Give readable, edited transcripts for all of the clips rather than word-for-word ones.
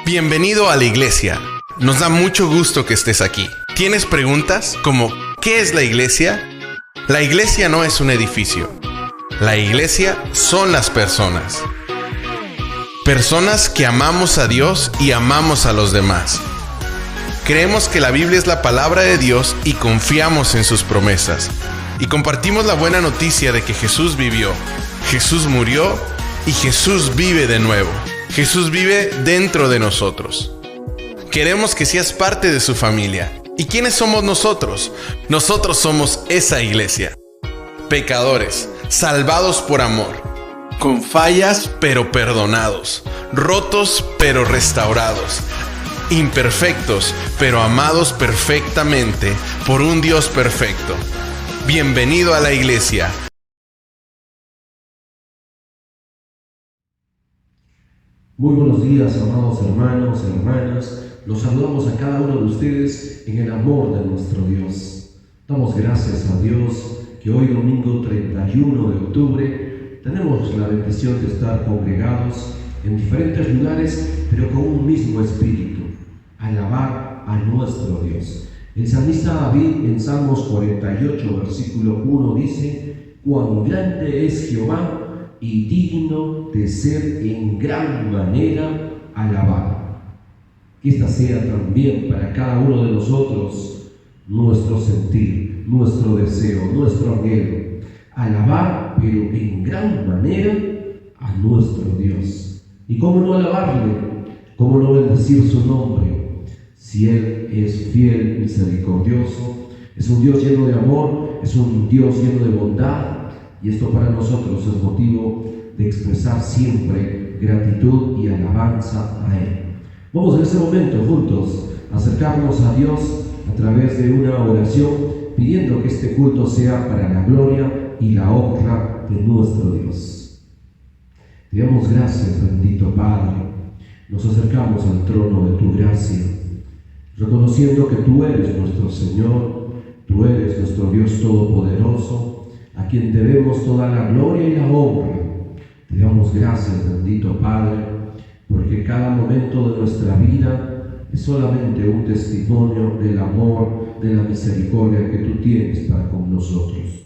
Bienvenido a la iglesia. Nos da mucho gusto que estés aquí. ¿Tienes preguntas como ¿qué es la iglesia? La iglesia no es un edificio. La iglesia son las personas. Personas que amamos a Dios y amamos a los demás. Creemos que la Biblia es la palabra de Dios y confiamos en sus promesas. Y compartimos la buena noticia de que Jesús vivió, Jesús murió y Jesús vive de nuevo. Jesús vive dentro de nosotros. Queremos que seas parte de su familia. ¿Y quiénes somos nosotros? Nosotros somos esa iglesia. Pecadores, salvados por amor. Con fallas, pero perdonados. Rotos, pero restaurados. Imperfectos, pero amados perfectamente por un Dios perfecto. Bienvenido a la iglesia. Muy buenos días, amados hermanos y hermanas. Los saludamos a cada uno de ustedes en el amor de nuestro Dios. Damos gracias a Dios que hoy, domingo 31 de octubre, tenemos la bendición de estar congregados en diferentes lugares, pero con un mismo espíritu: alabar a nuestro Dios. El salmista David en Salmos 48, versículo 1 dice: «Cuán grande es Jehová y digno de ser en gran manera alabado». Que esta sea también para cada uno de nosotros nuestro sentir, nuestro deseo, nuestro anhelo. Alabar, pero en gran manera, a nuestro Dios. ¿Y cómo no alabarle? ¿Cómo no bendecir su nombre? Si Él es fiel, misericordioso, es un Dios lleno de amor, es un Dios lleno de bondad. Y esto para nosotros es motivo de expresar siempre gratitud y alabanza a Él. Vamos en este momento juntos a acercarnos a Dios a través de una oración, pidiendo que este culto sea para la gloria y la honra de nuestro Dios. Te damos gracias, bendito Padre. Nos acercamos al trono de tu gracia, reconociendo que tú eres nuestro Señor, tú eres nuestro Dios todopoderoso, a quien debemos toda la gloria y la honra. Te damos gracias, bendito Padre, porque cada momento de nuestra vida es solamente un testimonio del amor, de la misericordia que tú tienes para con nosotros.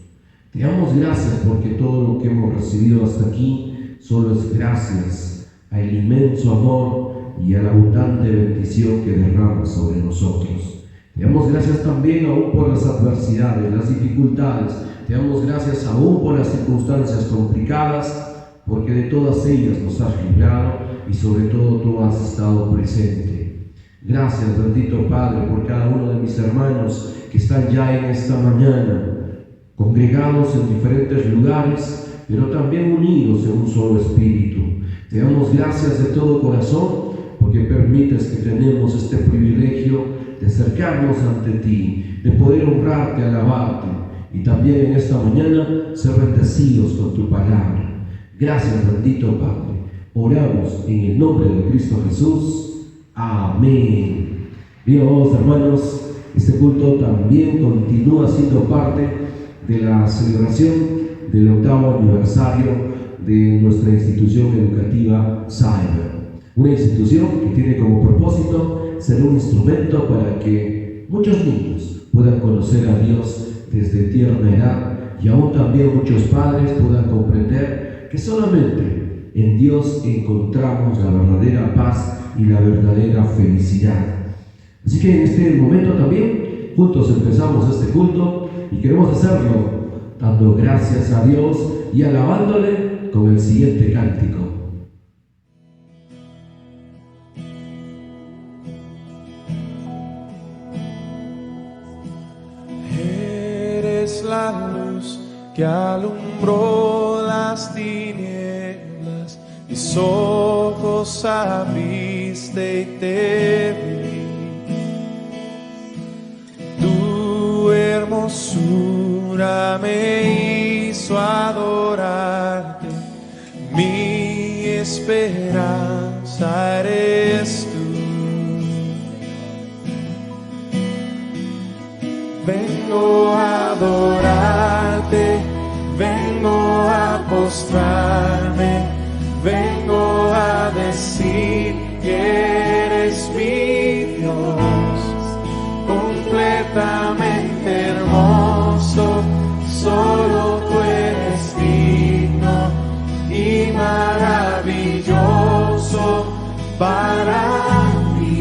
Te Te damos gracias porque todo lo que hemos recibido hasta aquí solo es gracias al inmenso amor y a la abundante bendición que derramas sobre nosotros. Te damos gracias también aún por las adversidades, las dificultades. Te damos gracias aún por las circunstancias complicadas, porque de todas ellas nos has librado y sobre todo tú has estado presente. Gracias, bendito Padre, por cada uno de mis hermanos que están ya en esta mañana, congregados en diferentes lugares, pero también unidos en un solo espíritu. Te damos gracias de todo corazón, porque permites que tenemos este privilegio de acercarnos ante ti, de poder honrarte, alabarte, y también en esta mañana ser bendecidos con tu palabra. Gracias, bendito Padre. Oramos en el nombre de Cristo Jesús. Amén. Bien, amados hermanos, este culto también continúa siendo parte de la celebración del 8º aniversario de nuestra institución educativa Cyber. Una institución que tiene como propósito ser un instrumento para que muchos niños puedan conocer a Dios desde tierna edad, y aún también muchos padres puedan comprender que solamente en Dios encontramos la verdadera paz y la verdadera felicidad. Así que en este momento también juntos empezamos este culto y queremos hacerlo dando gracias a Dios y alabándole con el siguiente cántico. Eres la luz que alumbró las tinieblas, mis ojos abriste y te vi. Tu hermosura me hizo adorarte, mi esperanza eres tú. Vengo a adorarte, vengo a postrarme, vengo a decir que eres mi Dios, completamente hermoso, solo tú eres digno y maravilloso para mí.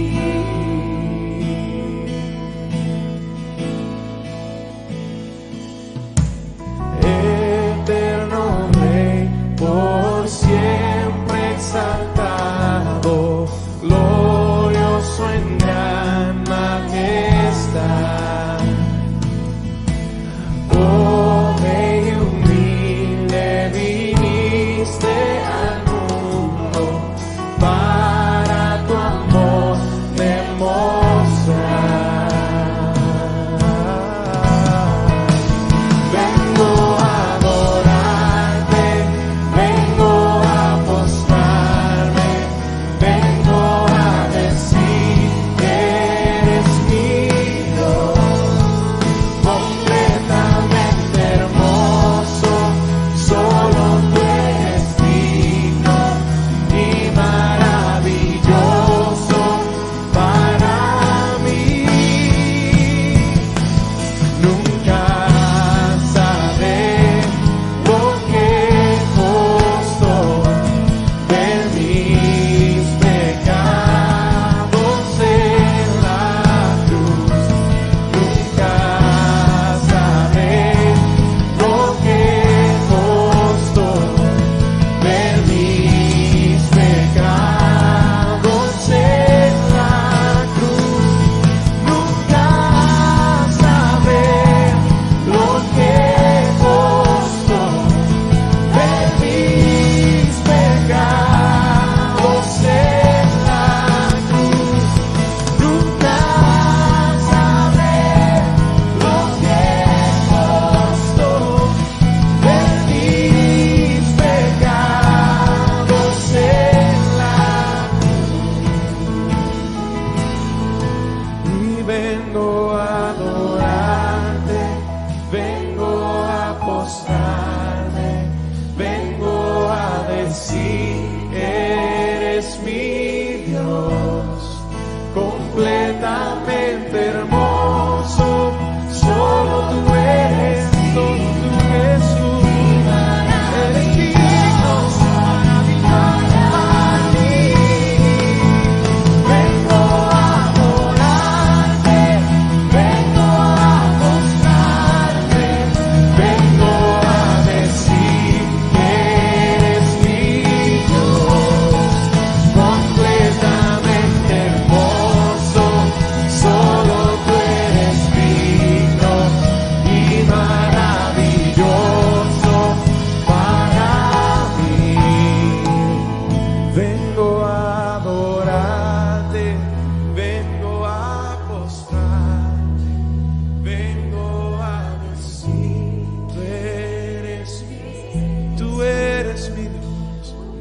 Eterno Rey, por siempre exaltado, glorioso en gran majestad.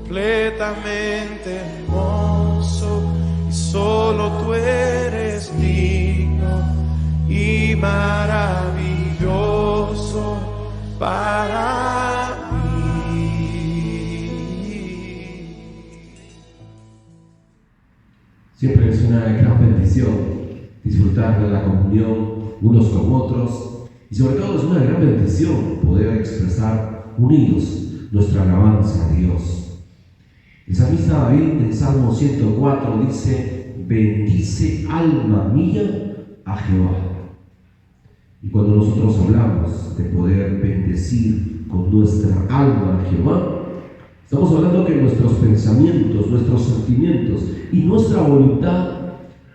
completamente hermoso, y solo tú eres digno y maravilloso para mí. Siempre es una gran bendición disfrutar de la comunión unos con otros, y sobre todo es una gran bendición poder expresar unidos nuestra alabanza a Dios. El salmista David en Salmo 104 dice: bendice alma mía a Jehová. Y cuando nosotros hablamos de poder bendecir con nuestra alma a Jehová, estamos hablando que nuestros pensamientos, nuestros sentimientos y nuestra voluntad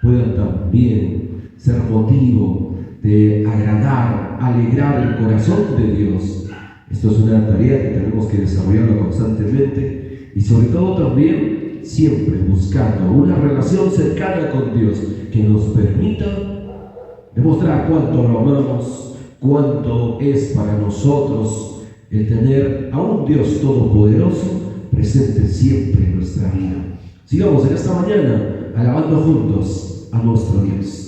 puedan también ser motivo de agradar, alegrar el corazón de Dios. Esto es una tarea que tenemos que desarrollarlo constantemente y sobre todo también siempre buscando una relación cercana con Dios que nos permita demostrar cuánto lo amamos, cuánto es para nosotros el tener a un Dios todopoderoso presente siempre en nuestra vida. Sigamos en esta mañana alabando juntos a nuestro Dios.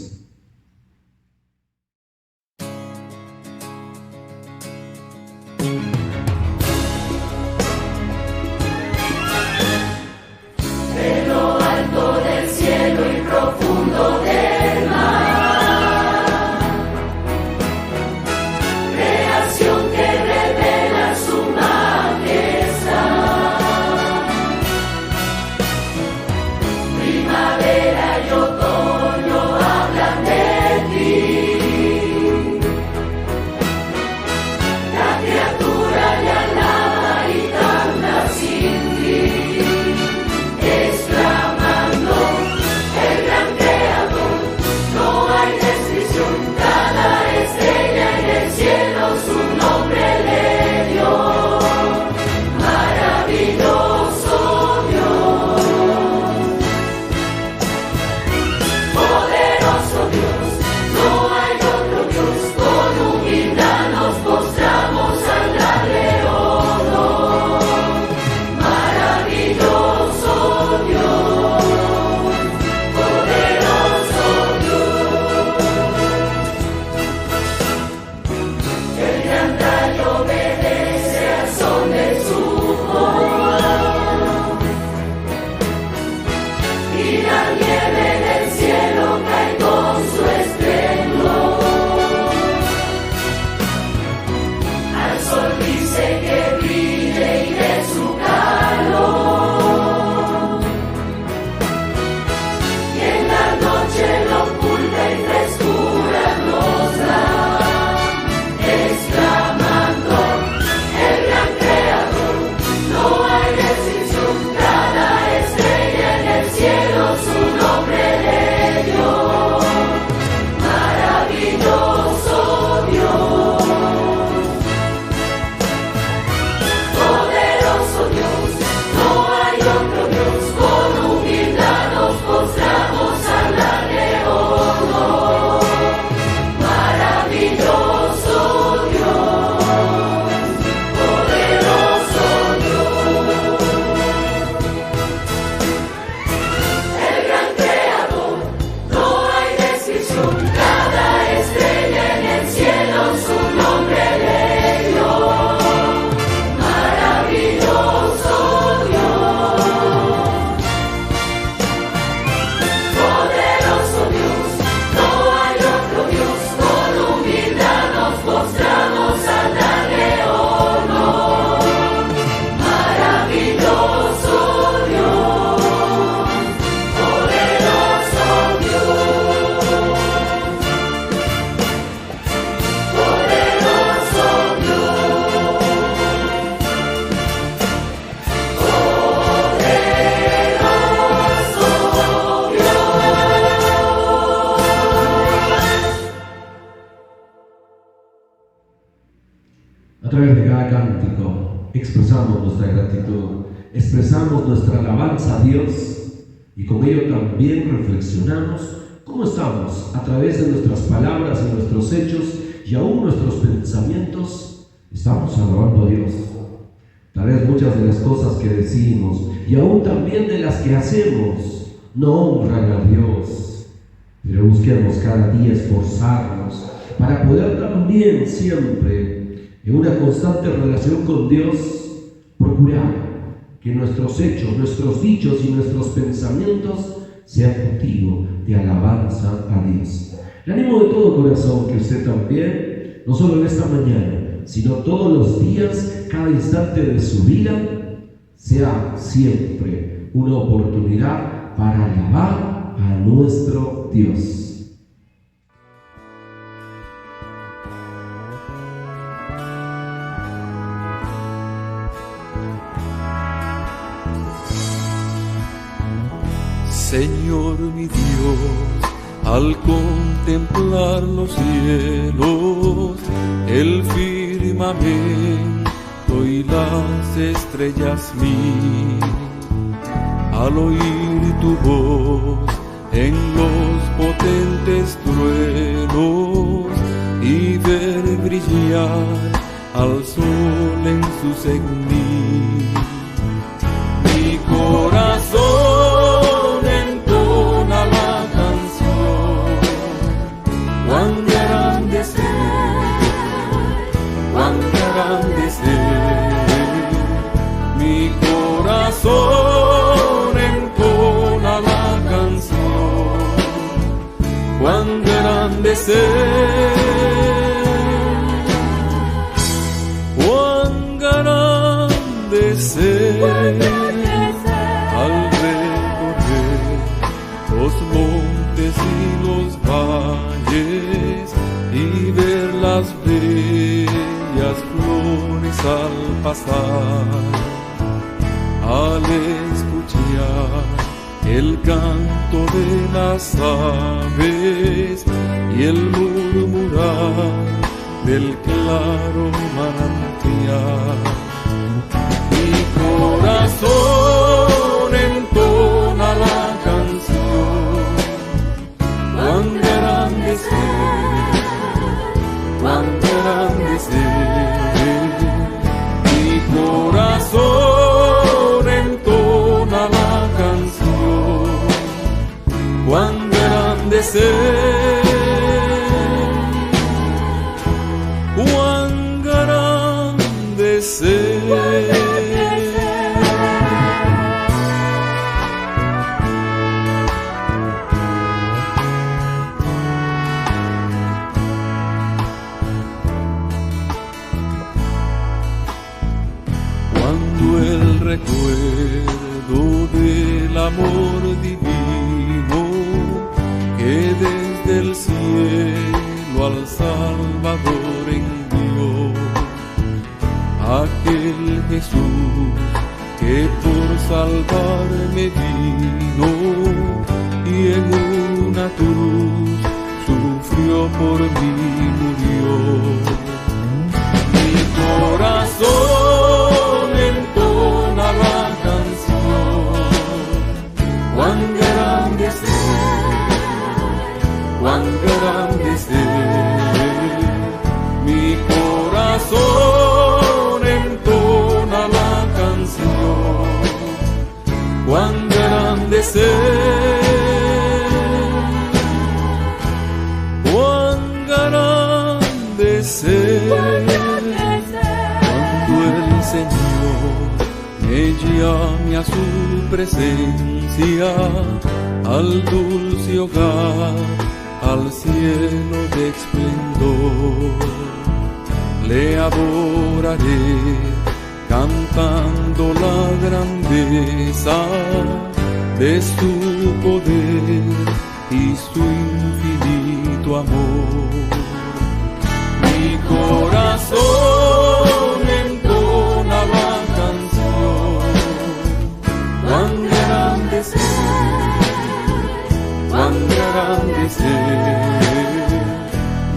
través de cada cántico expresamos nuestra gratitud, expresamos nuestra alabanza a Dios y con ello también reflexionamos cómo estamos a través de nuestras palabras y nuestros hechos y aún nuestros pensamientos. Estamos alabando a Dios. Tal vez muchas de las cosas que decimos y aún también de las que hacemos no honran a Dios, pero busquemos cada día esforzarnos para poder también siempre, en una constante relación con Dios, procurar que nuestros hechos, nuestros dichos y nuestros pensamientos sean motivo de alabanza a Dios. Le animo de todo corazón que usted también, no solo en esta mañana, sino todos los días, cada instante de su vida, sea siempre una oportunidad para alabar a nuestro Dios. Señor mi Dios, al contemplar los cielos, el firmamento y las estrellas mil, al oír tu voz en los potentes truenos y ver brillar al sol en su cegnil, mi corazón mi corazón entona la canción, cuán grande es cuán grande es al recorrer los montes y los valles y ver las bellas flores al pasar, al escuchar el canto de las aves y el murmurar del claro manantial, mi corazón entona la canción, cuán grande es cuán grande es mi corazón entona la canción, cuán grande es cuán grande es el recuerdo del amor divino que desde el cielo al Salvador envió, aquel Jesús que por salvarme vino y en una cruz sufrió por mí, murió, mi corazón entona la canción, cuán grande es cuán grande es mi corazón entona la canción, cuán grande es cuán grande es cuando el Señor me llame a su presencia, al dulce hogar, al cielo de esplendor, le adoraré cantando la grandeza de su poder y su infinito amor, mi corazón entona la canción, cuán grande es cuán grande es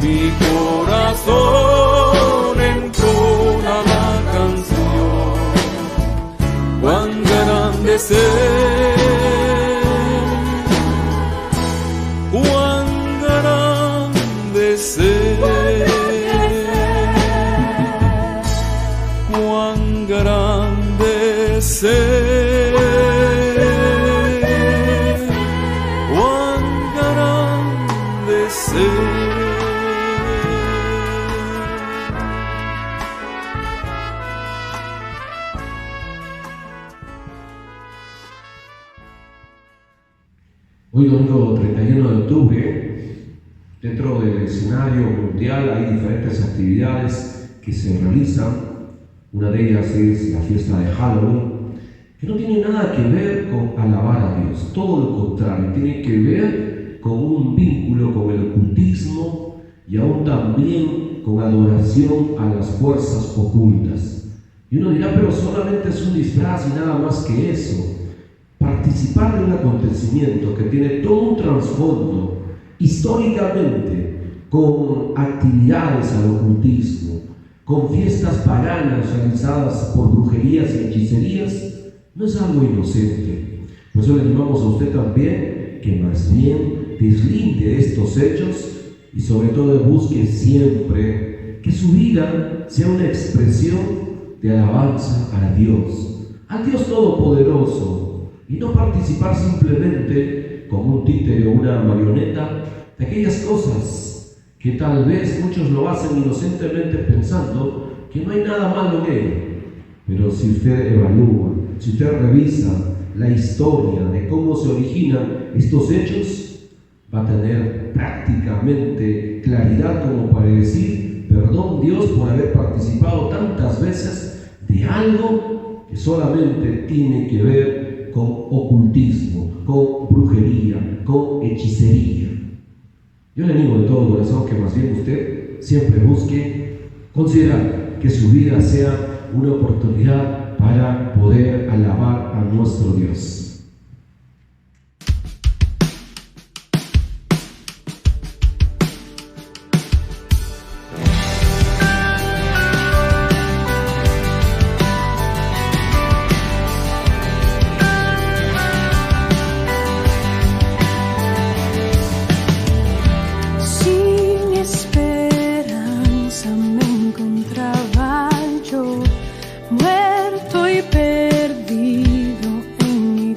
mi corazón entona la canción, cuán grande es cuán grande es cuán grande ser, cuán grande ser. Hoy domingo 31 de octubre, dentro del escenario mundial hay diferentes actividades que se realizan. Una de ellas es la fiesta de Halloween, que no tiene nada que ver con alabar a Dios, todo lo contrario, tiene que ver con un vínculo con el ocultismo y aún también con adoración a las fuerzas ocultas. Y uno dirá, pero solamente es un disfraz y nada más que eso. Participar de un acontecimiento que tiene todo un trasfondo históricamente con actividades al ocultismo, con fiestas paganas realizadas por brujerías y hechicerías, no es algo inocente. Por eso le animamos a usted también que más bien deslinde estos hechos y sobre todo busque siempre que su vida sea una expresión de alabanza a Dios Todopoderoso, y no participar simplemente como un títere o una marioneta de aquellas cosas que tal vez muchos lo hacen inocentemente pensando que no hay nada malo en ello. Pero si usted evalúa, si usted revisa la historia de cómo se originan estos hechos, va a tener prácticamente claridad como para decir, perdón Dios por haber participado tantas veces de algo que solamente tiene que ver con ocultismo, con brujería, con hechicería. Yo le animo de todo corazón que más bien usted siempre busque considerar que su vida sea una oportunidad para poder alabar a nuestro Dios. Muerto y perdido en mi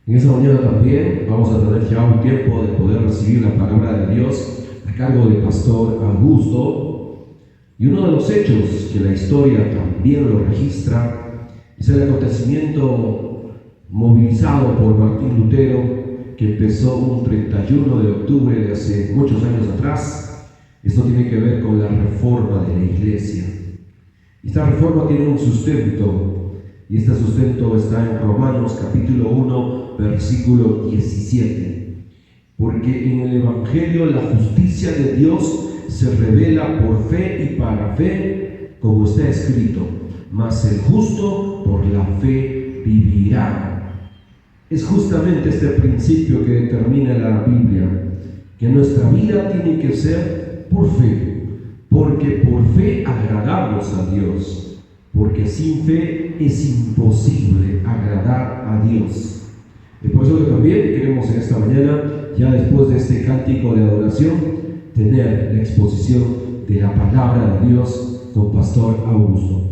En esta mañana también vamos a tener ya un tiempo de poder recibir la palabra de Dios a cargo del pastor Augusto. Y uno de los hechos que la historia también lo registra es el acontecimiento movilizado por Martín Lutero, que empezó un 31 de octubre de hace muchos años atrás. Esto tiene que ver con la reforma de la iglesia. Esta reforma tiene un sustento, y este sustento está en Romanos capítulo 1, versículo 17. Porque en el Evangelio la justicia de Dios se revela por fe y para fe, como está escrito: mas el justo por la fe vivirá. Es justamente este principio que determina la Biblia, que nuestra vida tiene que ser por fe, porque por fe agradamos a Dios, porque sin fe es imposible agradar a Dios. Y por eso que también queremos en esta mañana, ya después de este cántico de adoración, tener la exposición de la palabra de Dios con Pastor Augusto.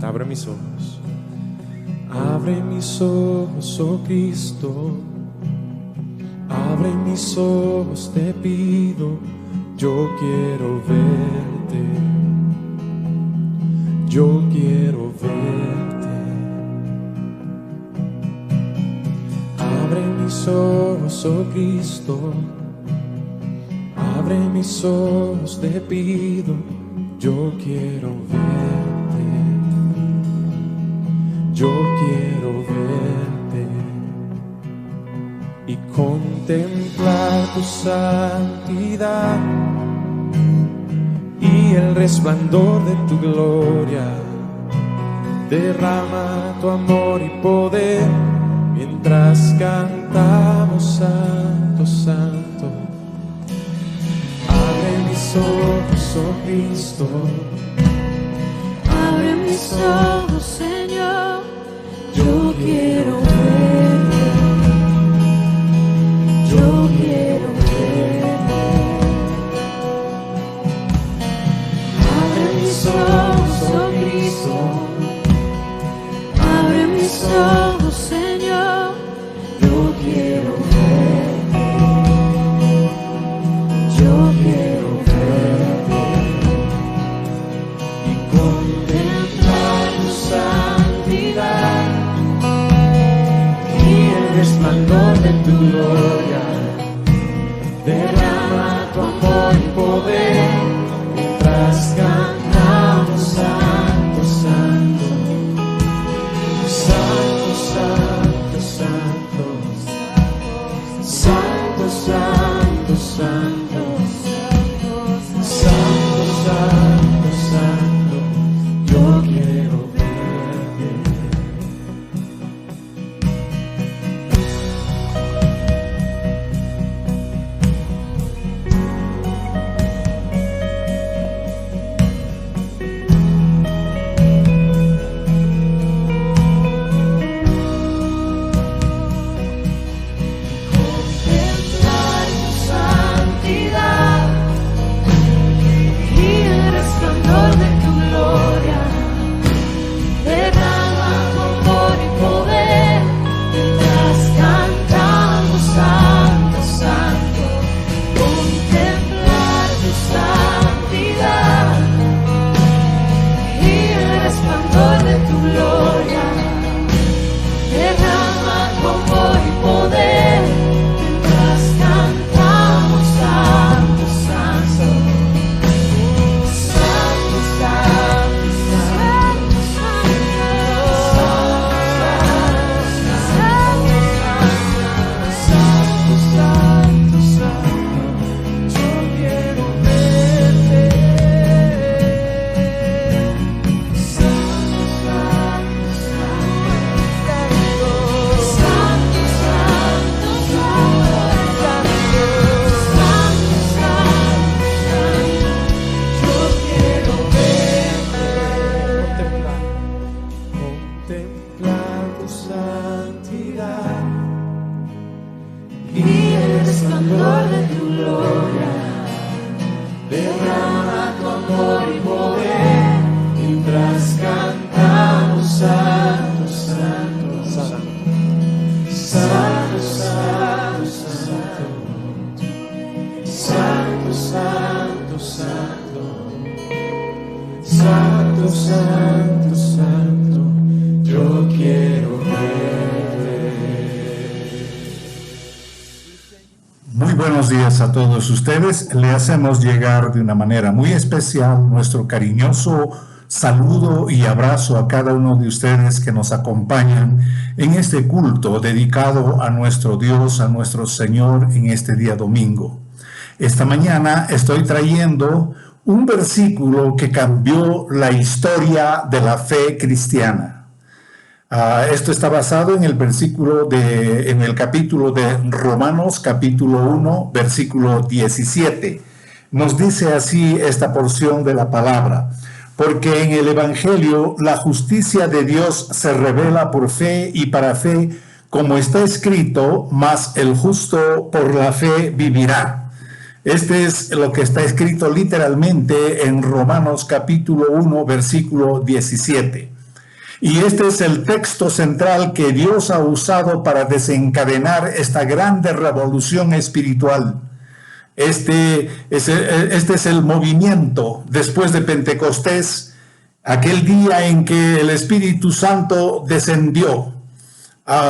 Abre mis ojos. Abre mis ojos, oh Cristo. Abre mis ojos, te pido. Yo quiero verte. Yo quiero verte. Abre mis ojos, oh Cristo. Abre mis ojos, te pido. Yo quiero verte. Yo quiero verte y contemplar tu santidad y el resplandor de tu gloria. Derrama tu amor y poder mientras cantamos santo, santo. Abre mis ojos, oh Cristo. Abre mis ojos, Señor. Yo quiero verte, yo quiero verte. Abre mis ojos, oh Cristo. Abre mis ojos, Señor. Yo quiero verte, yo quiero verte y contemplar tu santidad, resplandor de tu gloria. Derrama tu amor y poder mientras cantamos santo, santo, santo, santo, santo, santo, santo, santo, santo, santo, santo. Yo quiero verte. Contemplar tu santidad resplandor de tu gloria, derrama tu amor y poder, mientras cantamos santo, santo, santo, santo, santo, santo, santo, santo, santo, santo, santo, yo quiero verte. Muy buenos días a todos ustedes. Le hacemos llegar de una manera muy especial nuestro cariñoso saludo y abrazo a cada uno de ustedes que nos acompañan en este culto dedicado a nuestro Dios, a nuestro Señor en este día domingo. Esta mañana estoy trayendo un versículo que cambió la historia de la fe cristiana. Esto está basado en el capítulo de Romanos, capítulo 1, versículo 17. Nos dice así esta porción de la palabra: porque en el Evangelio la justicia de Dios se revela por fe y para fe, como está escrito, mas el justo por la fe vivirá. Este es lo que está escrito literalmente en Romanos capítulo 1, versículo 17. Y este es el texto central que Dios ha usado para desencadenar esta grande revolución espiritual. Este es el movimiento después de Pentecostés, aquel día en que el Espíritu Santo descendió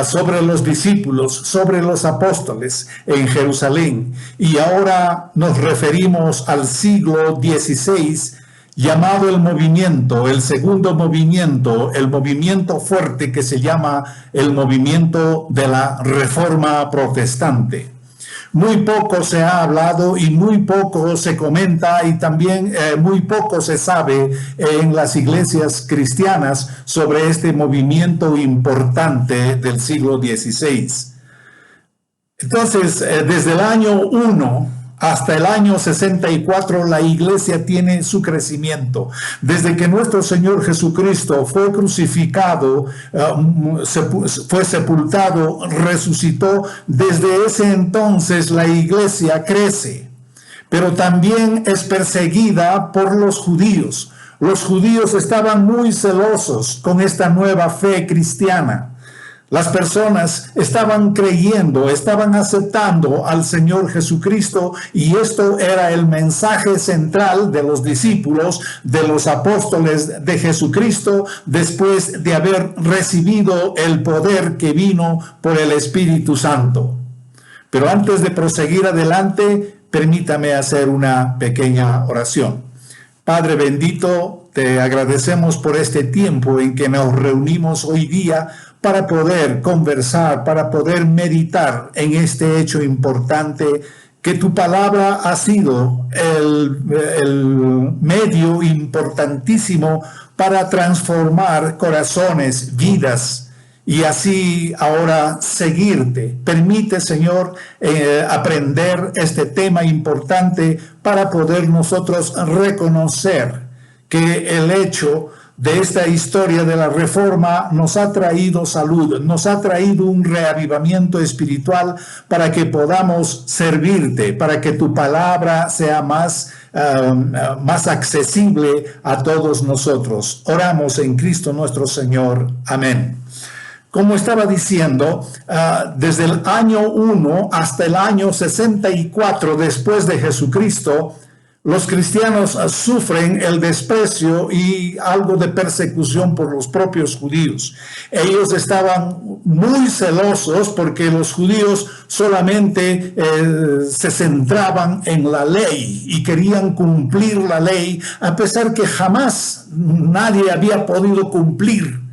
sobre los discípulos, sobre los apóstoles en Jerusalén. Y ahora nos referimos al siglo XVI, llamado el movimiento, el segundo movimiento, el movimiento fuerte que se llama el movimiento de la Reforma Protestante. Muy poco se ha hablado y muy poco se comenta, y también muy poco se sabe en las iglesias cristianas sobre este movimiento importante del siglo XVI. Entonces, desde el año 1 hasta el año 64, la iglesia tiene su crecimiento. Desde que nuestro Señor Jesucristo fue crucificado, fue sepultado, resucitó, desde ese entonces la iglesia crece. Pero también es perseguida por los judíos. Los judíos estaban muy celosos con esta nueva fe cristiana. Las personas estaban creyendo, estaban aceptando al Señor Jesucristo, y esto era el mensaje central de los discípulos, de los apóstoles de Jesucristo, después de haber recibido el poder que vino por el Espíritu Santo. Pero antes de proseguir adelante, permítame hacer una pequeña oración. Padre bendito, te agradecemos por este tiempo en que nos reunimos hoy día para poder conversar, para poder meditar en este hecho importante, que tu palabra ha sido el medio importantísimo para transformar corazones, vidas, y así ahora seguirte. Permite, Señor, aprender este tema importante para poder nosotros reconocer que el hecho de esta historia de la Reforma nos ha traído salud, nos ha traído un reavivamiento espiritual para que podamos servirte, para que tu palabra sea más accesible a todos nosotros. Oramos en Cristo nuestro Señor. Amén. Como estaba diciendo, desde el año 1 hasta el año 64 después de Jesucristo, los cristianos sufren el desprecio y algo de persecución por los propios judíos. Ellos estaban muy celosos porque los judíos solamente se centraban en la ley y querían cumplir la ley, a pesar que jamás nadie había podido cumplir.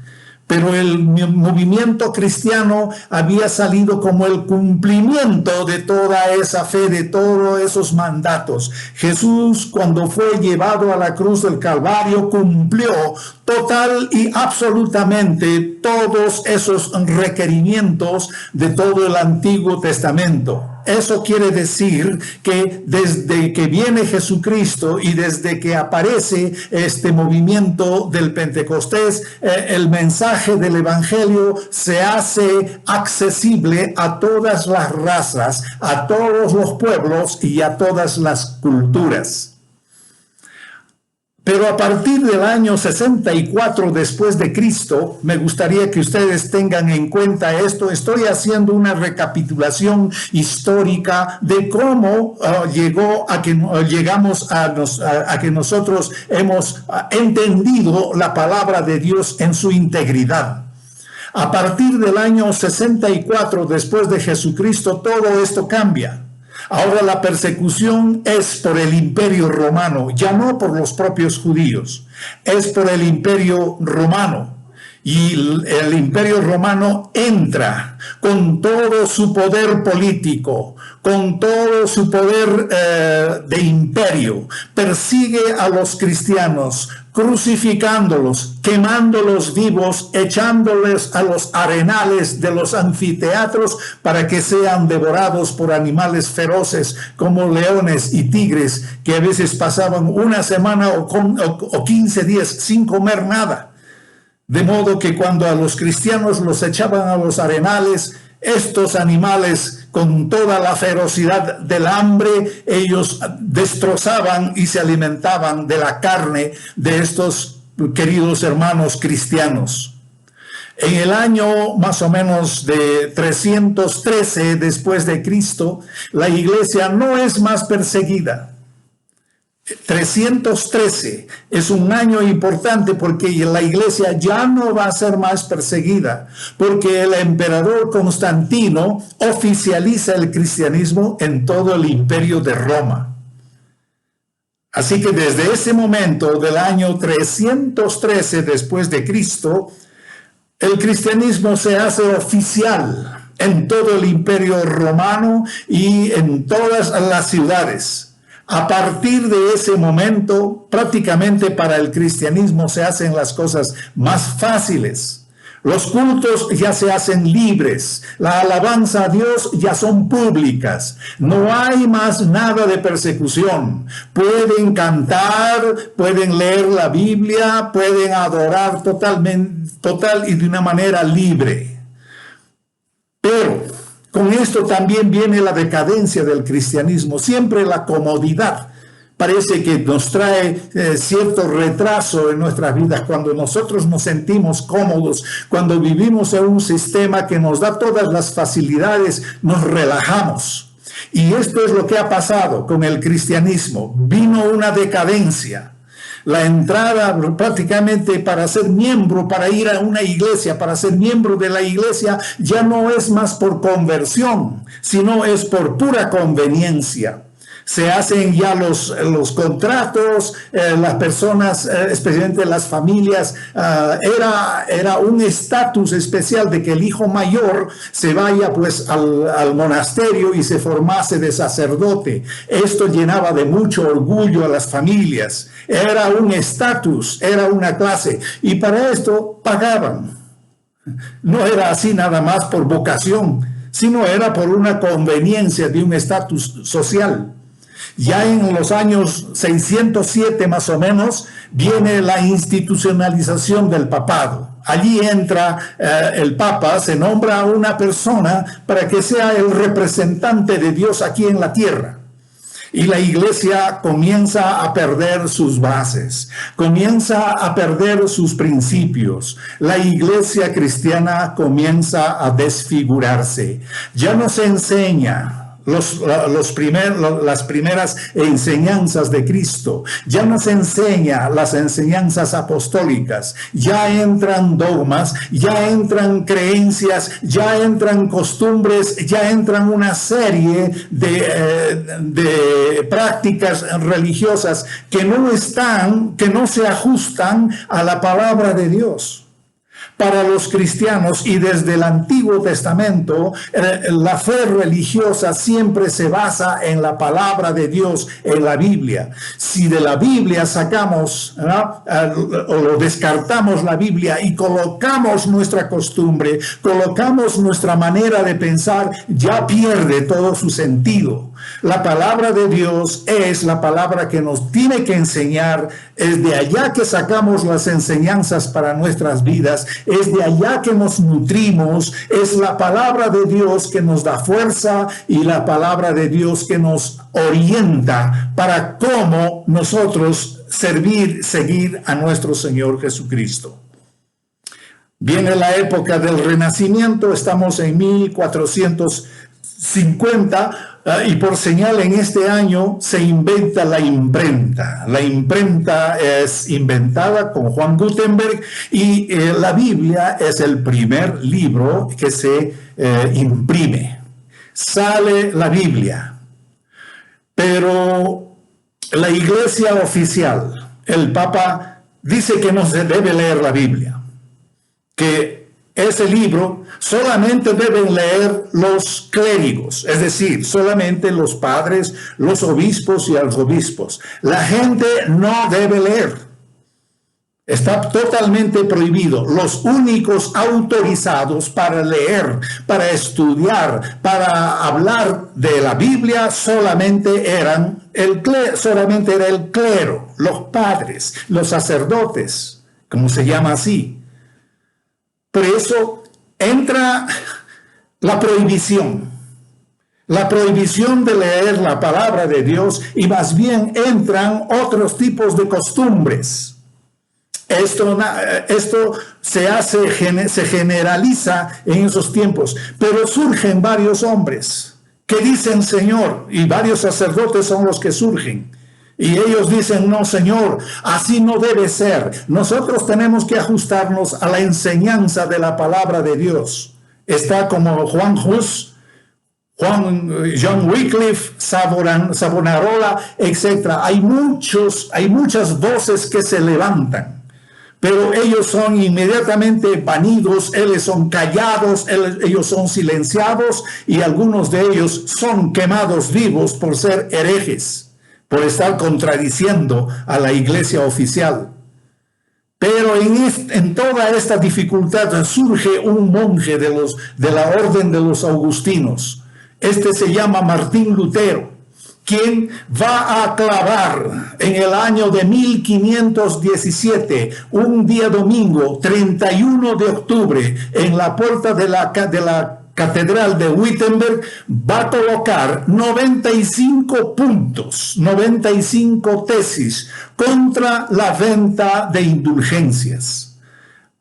Pero el movimiento cristiano había salido como el cumplimiento de toda esa fe, de todos esos mandatos. Jesús, cuando fue llevado a la cruz del Calvario, cumplió total y absolutamente todos esos requerimientos de todo el Antiguo Testamento. Eso quiere decir que desde que viene Jesucristo y desde que aparece este movimiento del Pentecostés, el mensaje del Evangelio se hace accesible a todas las razas, a todos los pueblos y a todas las culturas. Pero a partir del año 64 después de Cristo, me gustaría que ustedes tengan en cuenta esto. Estoy haciendo una recapitulación histórica de cómo llegamos a que nosotros hemos entendido la palabra de Dios en su integridad. A partir del año 64 después de Jesucristo, todo esto cambia. Ahora la persecución es por el Imperio Romano, ya no por los propios judíos, es por el Imperio Romano. Y el Imperio Romano entra con todo su poder político, con todo su poder de imperio, persigue a los cristianos, crucificándolos, quemándolos vivos, echándoles a los arenales de los anfiteatros para que sean devorados por animales feroces como leones y tigres, que a veces pasaban una semana o 15 días sin comer nada. De modo que cuando a los cristianos los echaban a los arenales, estos animales, con toda la ferocidad del hambre, ellos destrozaban y se alimentaban de la carne de estos queridos hermanos cristianos. En el año más o menos de 313 después de Cristo, la iglesia no es más perseguida. 313 es un año importante porque la iglesia ya no va a ser más perseguida, porque el emperador Constantino oficializa el cristianismo en todo el imperio de Roma. Así que desde ese momento del año 313 después de Cristo, el cristianismo se hace oficial en todo el imperio romano y en todas las ciudades. A partir de ese momento, prácticamente para el cristianismo se hacen las cosas más fáciles. Los cultos ya se hacen libres, la alabanza a Dios ya son públicas, no hay más nada de persecución. Pueden cantar, pueden leer la Biblia, pueden adorar total y de una manera libre. Pero con esto también viene la decadencia del cristianismo, siempre la comodidad. Parece que nos trae cierto retraso en nuestras vidas cuando nosotros nos sentimos cómodos, cuando vivimos en un sistema que nos da todas las facilidades, nos relajamos. Y esto es lo que ha pasado con el cristianismo. Vino una decadencia. La entrada prácticamente para ser miembro, para ir a una iglesia, para ser miembro de la iglesia, ya no es más por conversión, sino es por pura conveniencia. Se hacen ya los contratos, las personas, especialmente las familias, era un estatus especial de que el hijo mayor se vaya pues al monasterio y se formase de sacerdote. Esto llenaba de mucho orgullo a las familias. Era un estatus, era una clase, y para esto pagaban. No era así nada más por vocación, sino era por una conveniencia de un estatus social. Ya en los años 607 más o menos viene la institucionalización del papado. Allí entra el Papa, se nombra a una persona para que sea el representante de Dios aquí en la tierra. Y la iglesia comienza a perder sus bases, comienza a perder sus principios. La iglesia cristiana comienza a desfigurarse. Ya no se enseña las primeras enseñanzas de Cristo. Ya no se enseña las enseñanzas apostólicas. Ya entran dogmas, ya entran creencias, ya entran costumbres, ya entran una serie de prácticas religiosas que no se ajustan a la palabra de Dios. para los cristianos y desde el Antiguo Testamento, la fe religiosa siempre se basa en la palabra de Dios, en la Biblia. Si de la Biblia sacamos, o descartamos la Biblia y colocamos nuestra costumbre, colocamos nuestra manera de pensar, ya pierde todo su sentido. La palabra de Dios es la palabra que nos tiene que enseñar. Es de allá que sacamos las enseñanzas para nuestras vidas. Es de allá que nos nutrimos. Es la palabra de Dios que nos da fuerza y la palabra de Dios que nos orienta para cómo nosotros seguir a nuestro Señor Jesucristo. Viene la época del Renacimiento, estamos en 1450, y por señal en este año se inventa la imprenta. La imprenta es inventada con Juan Gutenberg y la Biblia es el primer libro que se imprime. Sale la Biblia, pero la iglesia oficial, el Papa, dice que no se debe leer la Biblia, que ese libro solamente deben leer los clérigos, es decir, solamente los padres, los obispos y arzobispos. La gente no debe leer. Está totalmente prohibido. Los únicos autorizados para leer, para estudiar, para hablar de la Biblia solamente era el clero, los padres, los sacerdotes, como se llama así. Por eso entra la prohibición de leer la palabra de Dios y más bien entran otros tipos de costumbres. Esto se generaliza en esos tiempos, pero surgen varios hombres que dicen Señor, y varios sacerdotes son los que surgen. Y ellos dicen, no, Señor, así no debe ser. Nosotros tenemos que ajustarnos a la enseñanza de la palabra de Dios. Está como Juan Hus, John Wycliffe, Savonarola, etc. Hay muchas voces que se levantan, pero ellos son inmediatamente banidos, ellos son callados, ellos son silenciados y algunos de ellos son quemados vivos por ser herejes, por estar contradiciendo a la iglesia oficial. Pero en toda esta dificultad surge un monje de la orden de los agustinos. Este se llama Martín Lutero, quien va a clavar en el año de 1517, un día domingo, 31 de octubre, en la puerta de la Catedral de Wittenberg, va a colocar 95 puntos, 95 tesis contra la venta de indulgencias.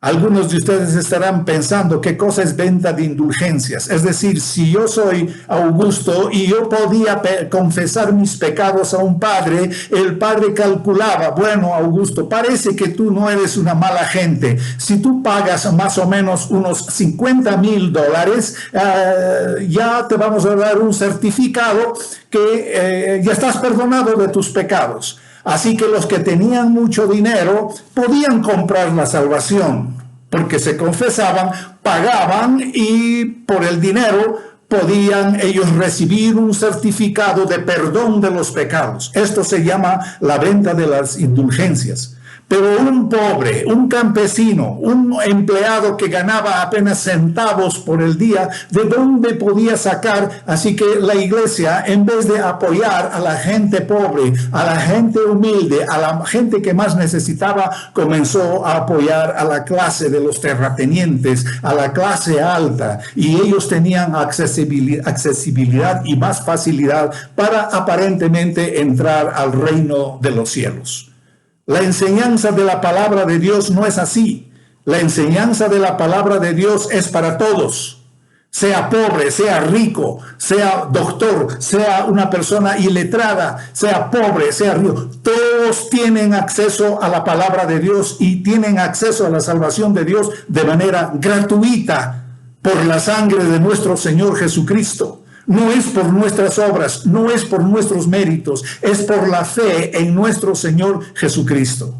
Algunos de ustedes estarán pensando qué cosa es venta de indulgencias. Es decir, si yo soy Augusto y yo podía confesar mis pecados a un padre, el padre calculaba, bueno, Augusto, parece que tú no eres una mala gente. Si tú pagas más o menos unos $50,000, ya te vamos a dar un certificado que ya estás perdonado de tus pecados. Así que los que tenían mucho dinero podían comprar la salvación, porque se confesaban, pagaban y por el dinero podían ellos recibir un certificado de perdón de los pecados. Esto se llama la venta de las indulgencias. Pero un pobre, un campesino, un empleado que ganaba apenas centavos por el día, ¿de dónde podía sacar? Así que la iglesia, en vez de apoyar a la gente pobre, a la gente humilde, a la gente que más necesitaba, comenzó a apoyar a la clase de los terratenientes, a la clase alta, y ellos tenían accesibilidad y más facilidad para aparentemente entrar al reino de los cielos. La enseñanza de la palabra de Dios no es así. La enseñanza de la palabra de Dios es para todos. Sea pobre, sea rico, sea doctor, sea una persona iletrada, sea pobre, sea rico. Todos tienen acceso a la palabra de Dios y tienen acceso a la salvación de Dios de manera gratuita por la sangre de nuestro Señor Jesucristo. No es por nuestras obras, no es por nuestros méritos, es por la fe en nuestro Señor Jesucristo.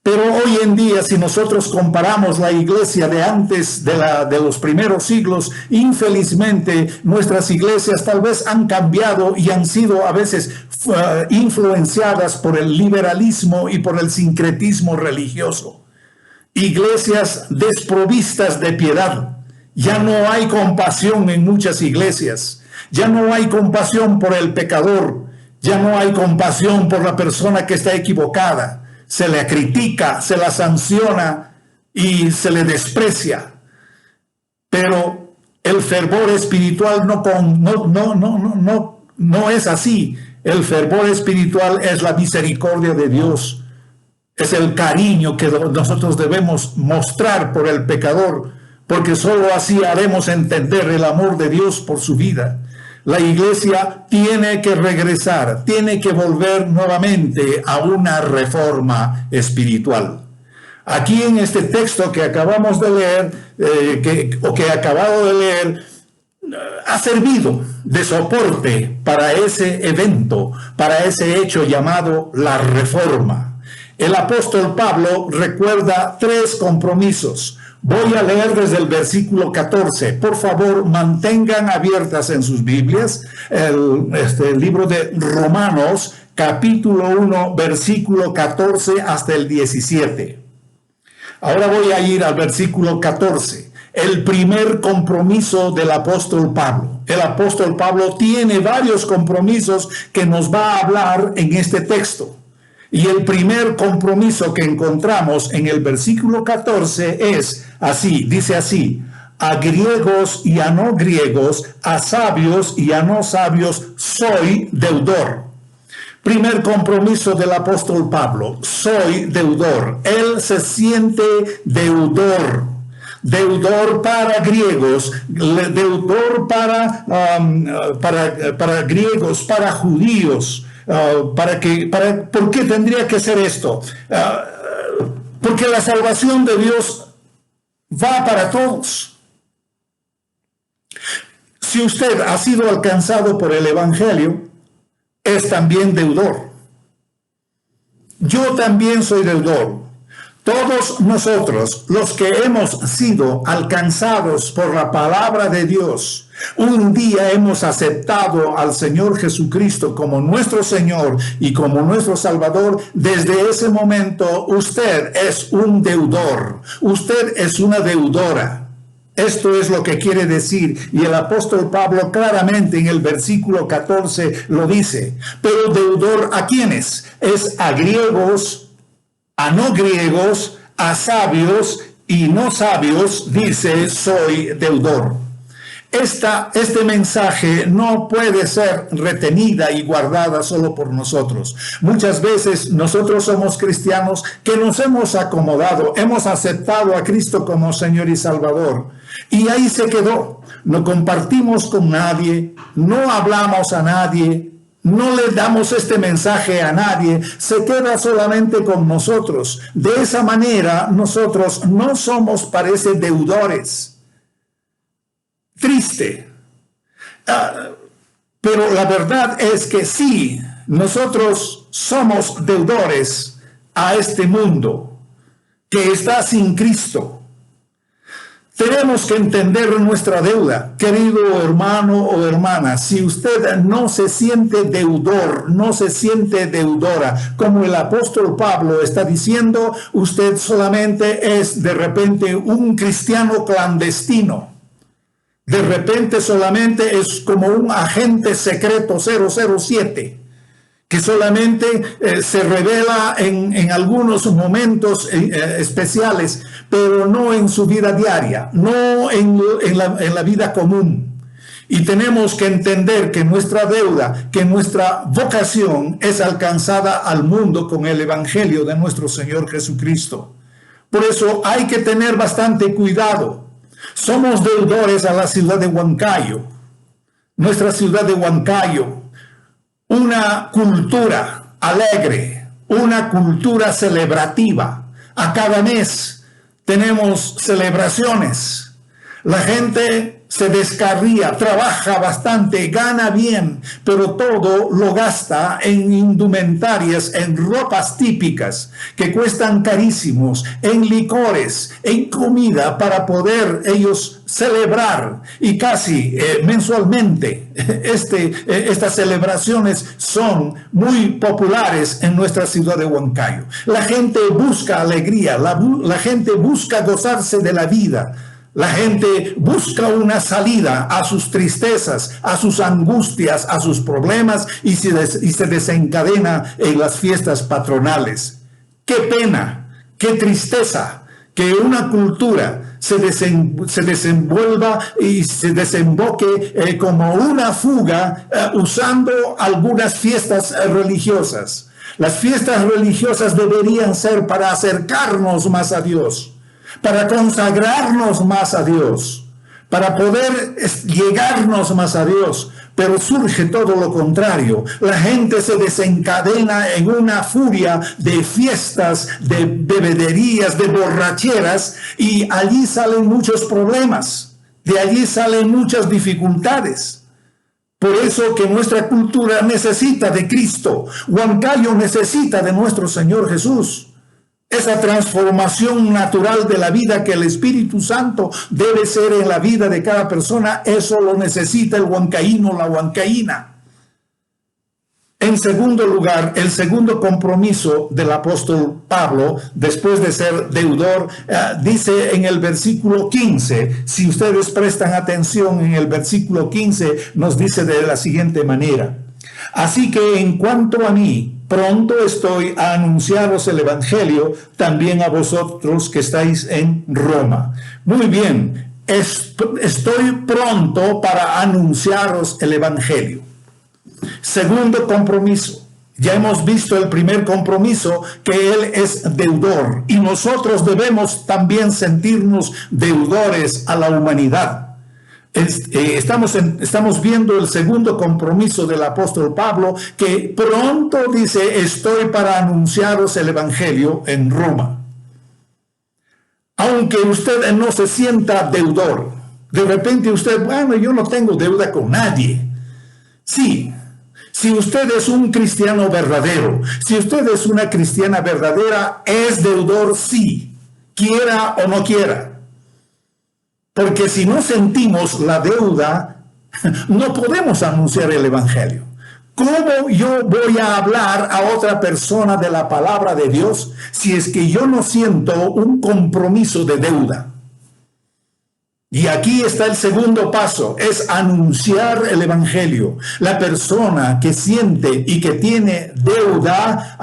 Pero hoy en día, si nosotros comparamos la iglesia de antes de los primeros siglos, infelizmente nuestras iglesias tal vez han cambiado y han sido a veces influenciadas por el liberalismo y por el sincretismo religioso. Iglesias desprovistas de piedad. Ya no hay compasión en muchas iglesias. Ya no hay compasión por el pecador. Ya no hay compasión por la persona que está equivocada. Se le critica, se la sanciona y se le desprecia. Pero el fervor espiritual no es así. El fervor espiritual es la misericordia de Dios. Es el cariño que nosotros debemos mostrar por el pecador, porque solo así haremos entender el amor de Dios por su vida. La iglesia tiene que regresar, tiene que volver nuevamente a una reforma espiritual. Aquí en este texto que acabamos de leer, que he acabado de leer, ha servido de soporte para ese evento, para ese hecho llamado la reforma. El apóstol Pablo recuerda 3 compromisos. Voy a leer desde el versículo 14. Por favor, mantengan abiertas en sus Biblias el libro de Romanos, capítulo 1, versículo 14 hasta el 17. Ahora voy a ir al versículo 14. El primer compromiso del apóstol Pablo. El apóstol Pablo tiene varios compromisos que nos va a hablar en este texto. Y el primer compromiso que encontramos en el versículo 14 es así, dice así: a griegos y a no griegos, a sabios y a no sabios, soy deudor. Primer compromiso del apóstol Pablo: soy deudor. Él se siente deudor. Deudor para griegos, deudor para griegos, para judíos. ¿Por qué tendría que ser esto? Porque la salvación de Dios va para todos. Si usted ha sido alcanzado por el Evangelio, es también deudor. Yo también soy deudor. Todos nosotros, los que hemos sido alcanzados por la palabra de Dios, un día hemos aceptado al Señor Jesucristo como nuestro Señor y como nuestro Salvador. Desde ese momento usted es un deudor, usted es una deudora. Esto es lo que quiere decir, y el apóstol Pablo claramente en el versículo 14 lo dice. Pero deudor, ¿a quiénes? Es a griegos, a no griegos, a sabios y no sabios, dice, soy deudor. Este mensaje no puede ser retenida y guardada solo por nosotros. Muchas veces nosotros somos cristianos que nos hemos acomodado, hemos aceptado a Cristo como Señor y Salvador. Y ahí se quedó. No compartimos con nadie, no hablamos a nadie, no le damos este mensaje a nadie, se queda solamente con nosotros. De esa manera nosotros no somos, parece, deudores. Triste. Pero la verdad es que sí, nosotros somos deudores a este mundo que está sin Cristo. Tenemos que entender nuestra deuda, querido hermano o hermana. Si usted no se siente deudor, no se siente deudora, como el apóstol Pablo está diciendo, usted solamente es de repente un cristiano clandestino. De repente solamente es como un agente secreto 007, que solamente se revela en algunos momentos especiales, pero no en su vida diaria, no en la vida común. Y tenemos que entender que nuestra deuda, que nuestra vocación es alcanzada al mundo con el Evangelio de nuestro Señor Jesucristo. Por eso hay que tener bastante cuidado. Somos deudores a la ciudad de Huancayo, nuestra ciudad de Huancayo, una cultura alegre, una cultura celebrativa. A cada mes tenemos celebraciones. La gente se descarría, trabaja bastante, gana bien, pero todo lo gasta en indumentarias, en ropas típicas que cuestan carísimos, en licores, en comida para poder ellos celebrar. Y casi mensualmente estas celebraciones son muy populares en nuestra ciudad de Huancayo. La gente busca alegría, la gente busca gozarse de la vida. La gente busca una salida a sus tristezas, a sus angustias, a sus problemas y se desencadena en las fiestas patronales. ¡Qué pena! ¡Qué tristeza! Que una cultura se desenvuelva y se desemboque como una fuga usando algunas fiestas religiosas. Las fiestas religiosas deberían ser para acercarnos más a Dios, para consagrarnos más a Dios, para poder llegarnos más a Dios, pero surge todo lo contrario. La gente se desencadena en una furia de fiestas, de bebederías, de borracheras, y allí salen muchos problemas, de allí salen muchas dificultades. Por eso que nuestra cultura necesita de Cristo. Huancayo necesita de nuestro Señor Jesús. Esa transformación natural de la vida que el Espíritu Santo debe ser en la vida de cada persona, eso lo necesita el huancaíno, la huancaína. En segundo lugar, el segundo compromiso del apóstol Pablo, después de ser deudor, dice en el versículo 15, si ustedes prestan atención en el versículo 15, nos dice de la siguiente manera: así que en cuanto a mí, pronto estoy a anunciaros el Evangelio, también a vosotros que estáis en Roma. Muy bien, estoy pronto para anunciaros el Evangelio. Segundo compromiso. Ya hemos visto el primer compromiso, que Él es deudor, y nosotros debemos también sentirnos deudores a la humanidad. Estamos viendo el segundo compromiso del apóstol Pablo, que pronto dice: estoy para anunciaros el Evangelio en Roma. Aunque usted no se sienta deudor, de repente usted, bueno, yo no tengo deuda con nadie. Sí, si usted es un cristiano verdadero, si usted es una cristiana verdadera, es deudor, sí, quiera o no quiera. Porque si no sentimos la deuda, no podemos anunciar el Evangelio. ¿Cómo yo voy a hablar a otra persona de la palabra de Dios si es que yo no siento un compromiso de deuda? Y aquí está el segundo paso, es anunciar el Evangelio. La persona que siente y que tiene deuda,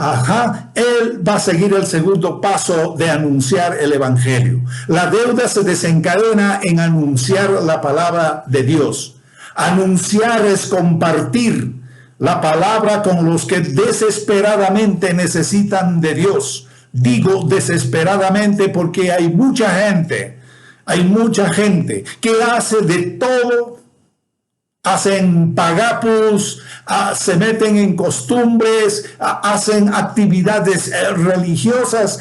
él va a seguir el segundo paso de anunciar el Evangelio. La deuda se desencadena en anunciar la palabra de Dios. Anunciar es compartir la palabra con los que desesperadamente necesitan de Dios. Digo desesperadamente porque hay mucha gente que hace de todo, hacen pagapus, se meten en costumbres, hacen actividades religiosas,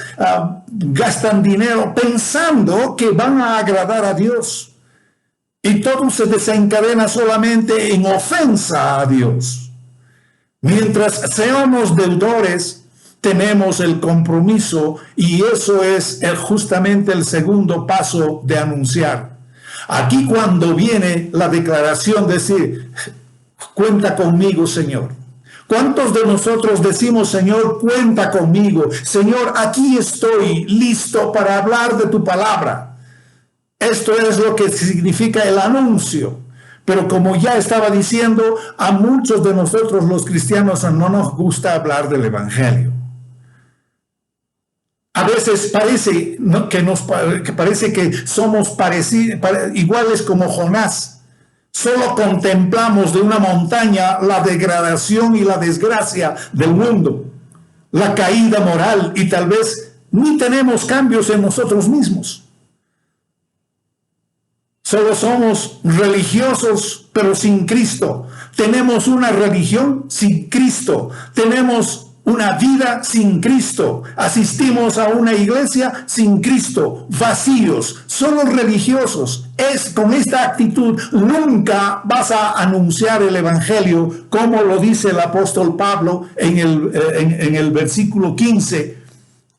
gastan dinero pensando que van a agradar a Dios. Y todo se desencadena solamente en ofensa a Dios. Mientras seamos deudores, tenemos el compromiso, y eso es justamente el segundo paso de anunciar. Aquí cuando viene la declaración, decir: cuenta conmigo, Señor. ¿Cuántos de nosotros decimos: Señor, cuenta conmigo? Señor, aquí estoy listo para hablar de tu palabra. Esto es lo que significa el anuncio. Pero como ya estaba diciendo, a muchos de nosotros los cristianos no nos gusta hablar del Evangelio. A veces parece que somos iguales como Jonás. Solo contemplamos de una montaña la degradación y la desgracia del mundo, la caída moral, y tal vez ni tenemos cambios en nosotros mismos. Solo somos religiosos, pero sin Cristo. Tenemos una religión sin Cristo. Tenemos una vida sin Cristo. Asistimos a una iglesia sin Cristo, vacíos, solo religiosos. con esta actitud nunca vas a anunciar el evangelio, como lo dice el apóstol Pablo en el versículo 15.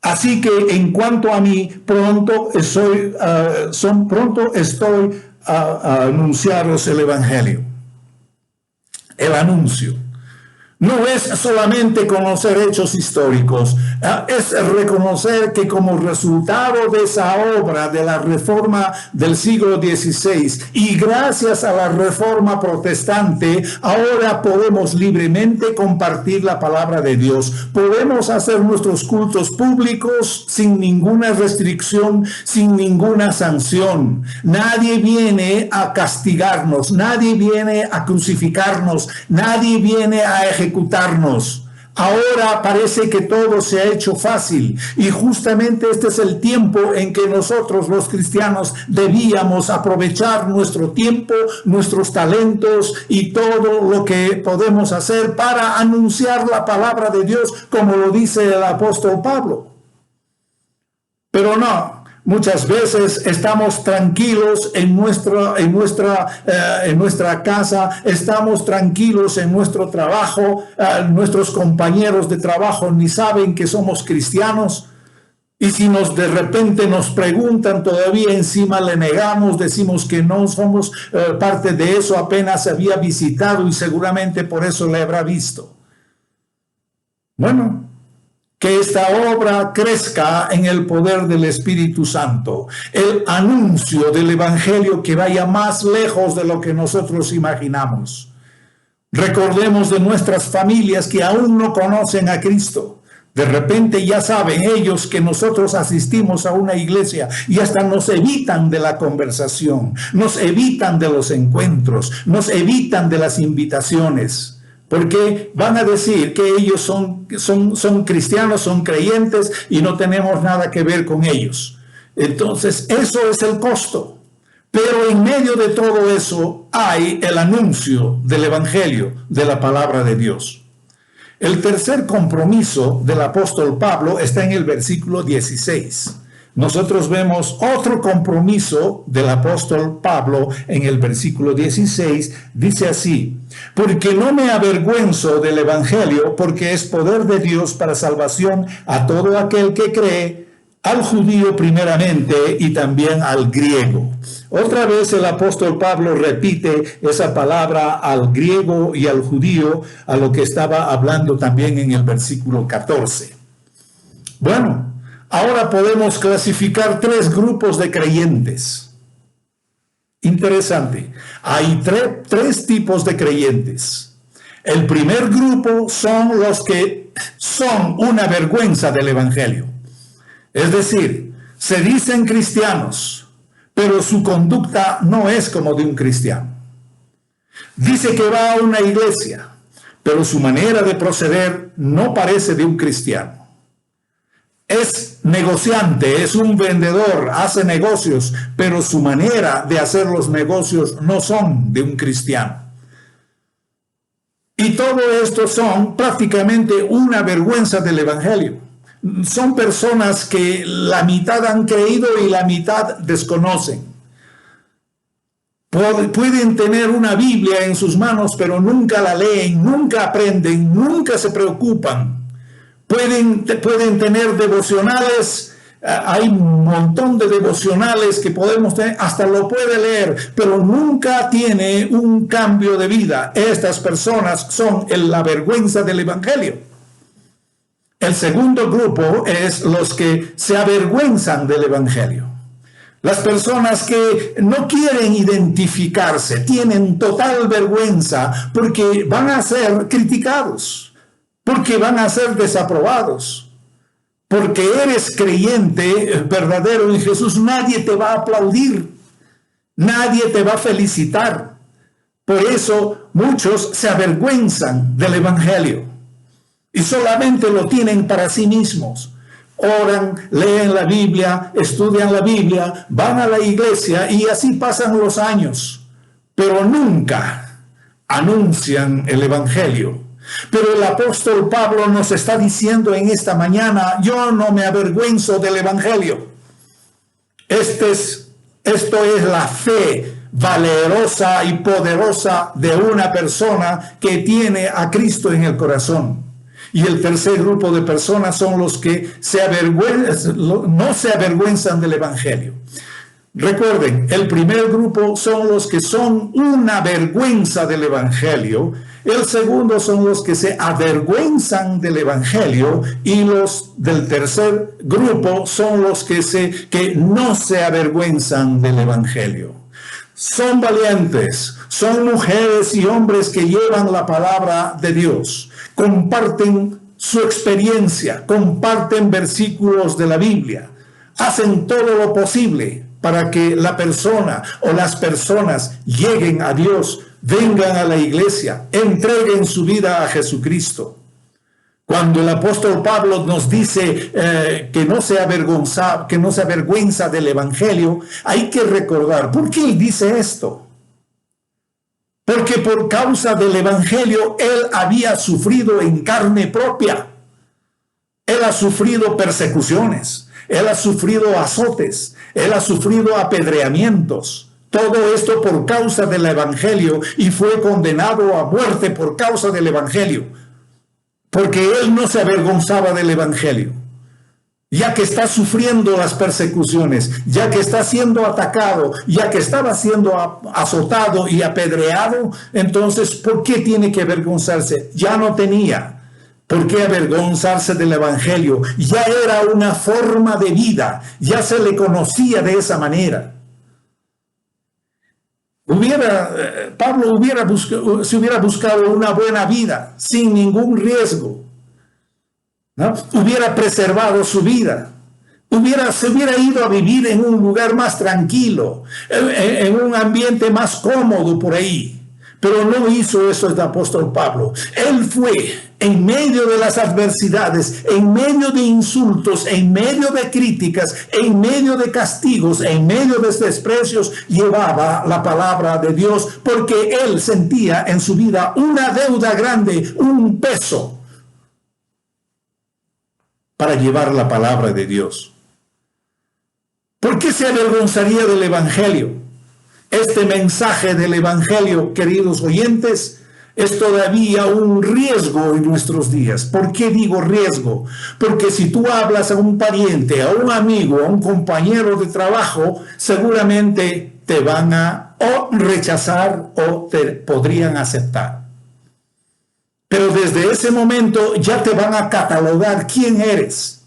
Así que en cuanto a mí, pronto estoy a anunciaros el evangelio. El anuncio no es solamente conocer hechos históricos, es reconocer que como resultado de esa obra de la reforma del siglo XVI y gracias a la reforma protestante, ahora podemos libremente compartir la palabra de Dios. Podemos hacer nuestros cultos públicos sin ninguna restricción, sin ninguna sanción. Nadie viene a castigarnos, nadie viene a crucificarnos, nadie viene a ejecutarnos. Ahora parece que todo se ha hecho fácil y justamente este es el tiempo en que nosotros los cristianos debíamos aprovechar nuestro tiempo, nuestros talentos y todo lo que podemos hacer para anunciar la palabra de Dios, como lo dice el apóstol Pablo. Pero no. Muchas veces estamos tranquilos en nuestra casa, estamos tranquilos en nuestro trabajo, nuestros compañeros de trabajo ni saben que somos cristianos. Y si de repente nos preguntan, todavía encima le negamos, decimos que no somos parte de eso, apenas había visitado y seguramente por eso le habrá visto. Bueno, que esta obra crezca en el poder del Espíritu Santo. El anuncio del Evangelio que vaya más lejos de lo que nosotros imaginamos. Recordemos de nuestras familias que aún no conocen a Cristo. De repente ya saben ellos que nosotros asistimos a una iglesia y hasta nos evitan de la conversación, nos evitan de los encuentros, nos evitan de las invitaciones. Porque van a decir que ellos son cristianos, son creyentes y no tenemos nada que ver con ellos. Entonces, eso es el costo. Pero en medio de todo eso hay el anuncio del evangelio, de la palabra de Dios. El tercer compromiso del apóstol Pablo está en el versículo 16. Nosotros vemos otro compromiso del apóstol Pablo en el versículo 16, dice así: porque no me avergüenzo del evangelio, porque es poder de Dios para salvación a todo aquel que cree, al judío primeramente y también al griego. Otra vez el apóstol Pablo repite esa palabra al griego y al judío, a lo que estaba hablando también en el versículo 14. Bueno, ahora podemos clasificar tres grupos de creyentes. Interesante. Hay tres tipos de creyentes. El primer grupo son los que son una vergüenza del evangelio. Es decir, se dicen cristianos, pero su conducta no es como de un cristiano. Dice que va a una iglesia, pero su manera de proceder no parece de un cristiano. Es negociante, es un vendedor, hace negocios, pero su manera de hacer los negocios no son de un cristiano. Y todo esto son prácticamente una vergüenza del evangelio. Son personas que la mitad han creído y la mitad desconocen. Pueden tener una Biblia en sus manos, pero nunca la leen, nunca aprenden, nunca se preocupan. Pueden tener devocionales, hay un montón de devocionales que podemos tener, hasta lo puede leer, pero nunca tiene un cambio de vida. Estas personas son la vergüenza del evangelio. El segundo grupo es los que se avergüenzan del evangelio. Las personas que no quieren identificarse, tienen total vergüenza porque van a ser criticados, porque van a ser desaprobados. Porque eres creyente verdadero en Jesús, nadie te va a aplaudir, nadie te va a felicitar. Por eso muchos se avergüenzan del evangelio y solamente lo tienen para sí mismos. Oran, leen la Biblia, estudian la Biblia, van a la iglesia y así pasan los años, pero nunca anuncian el evangelio. Pero el apóstol Pablo nos está diciendo en esta mañana: yo no me avergüenzo del evangelio. Este es Esto es la fe valerosa y poderosa de una persona que tiene a Cristo en el corazón. Y el tercer grupo de personas son los que no se avergüenzan del Evangelio. Recuerden, el primer grupo son los que son una vergüenza del Evangelio. El segundo son los que se avergüenzan del Evangelio. Y los del tercer grupo son los que no se avergüenzan del Evangelio. Son valientes, son mujeres y hombres que llevan la palabra de Dios, comparten su experiencia, comparten versículos de la Biblia, hacen todo lo posible para que la persona o las personas lleguen a Dios, vengan a la iglesia, entreguen su vida a Jesucristo. Cuando el apóstol Pablo nos dice que no se avergüenza del Evangelio, hay que recordar, ¿por qué él dice esto? Porque por causa del Evangelio él había sufrido en carne propia. Él ha sufrido persecuciones, él ha sufrido azotes, él ha sufrido apedreamientos. Todo esto por causa del Evangelio, y fue condenado a muerte por causa del Evangelio. Porque él no se avergonzaba del Evangelio, ya que está sufriendo las persecuciones, ya que está siendo atacado, ya que estaba siendo azotado y apedreado. Entonces, ¿por qué tiene que avergonzarse? Ya no tenía por qué avergonzarse del Evangelio. Ya era una forma de vida, ya se le conocía de esa manera. Pablo se hubiera buscado una buena vida sin ningún riesgo, ¿no? Hubiera preservado su vida, se hubiera ido a vivir en un lugar más tranquilo, en un ambiente más cómodo por ahí. Pero no hizo eso el apóstol Pablo. Él fue en medio de las adversidades, en medio de insultos, en medio de críticas, en medio de castigos, en medio de desprecios, llevaba la palabra de Dios, porque él sentía en su vida una deuda grande, un peso para llevar la palabra de Dios. ¿Por qué se avergonzaría del Evangelio? Este mensaje del Evangelio, queridos oyentes, es todavía un riesgo en nuestros días. ¿Por qué digo riesgo? Porque si tú hablas a un pariente, a un amigo, a un compañero de trabajo, seguramente te van a o rechazar o te podrían aceptar. Pero desde ese momento ya te van a catalogar quién eres.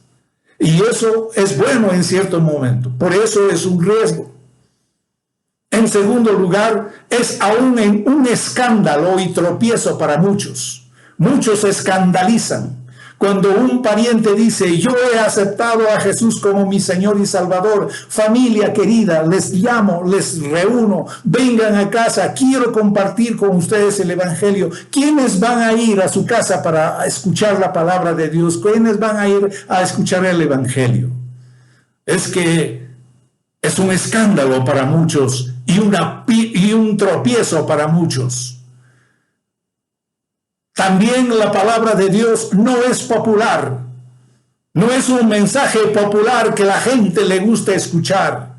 Y eso es bueno en cierto momento. Por eso es un riesgo. En segundo lugar, es aún un escándalo y tropiezo para muchos. Muchos se escandalizan cuando un pariente dice: yo he aceptado a Jesús como mi Señor y Salvador. Familia querida, les llamo, les reúno, vengan a casa, quiero compartir con ustedes el Evangelio. ¿Quiénes van a ir a su casa para escuchar la palabra de Dios? ¿Quiénes van a ir a escuchar el Evangelio? Es que es un escándalo para muchos y un tropiezo para muchos. También la palabra de Dios no es popular. No es un mensaje popular que la gente le gusta escuchar.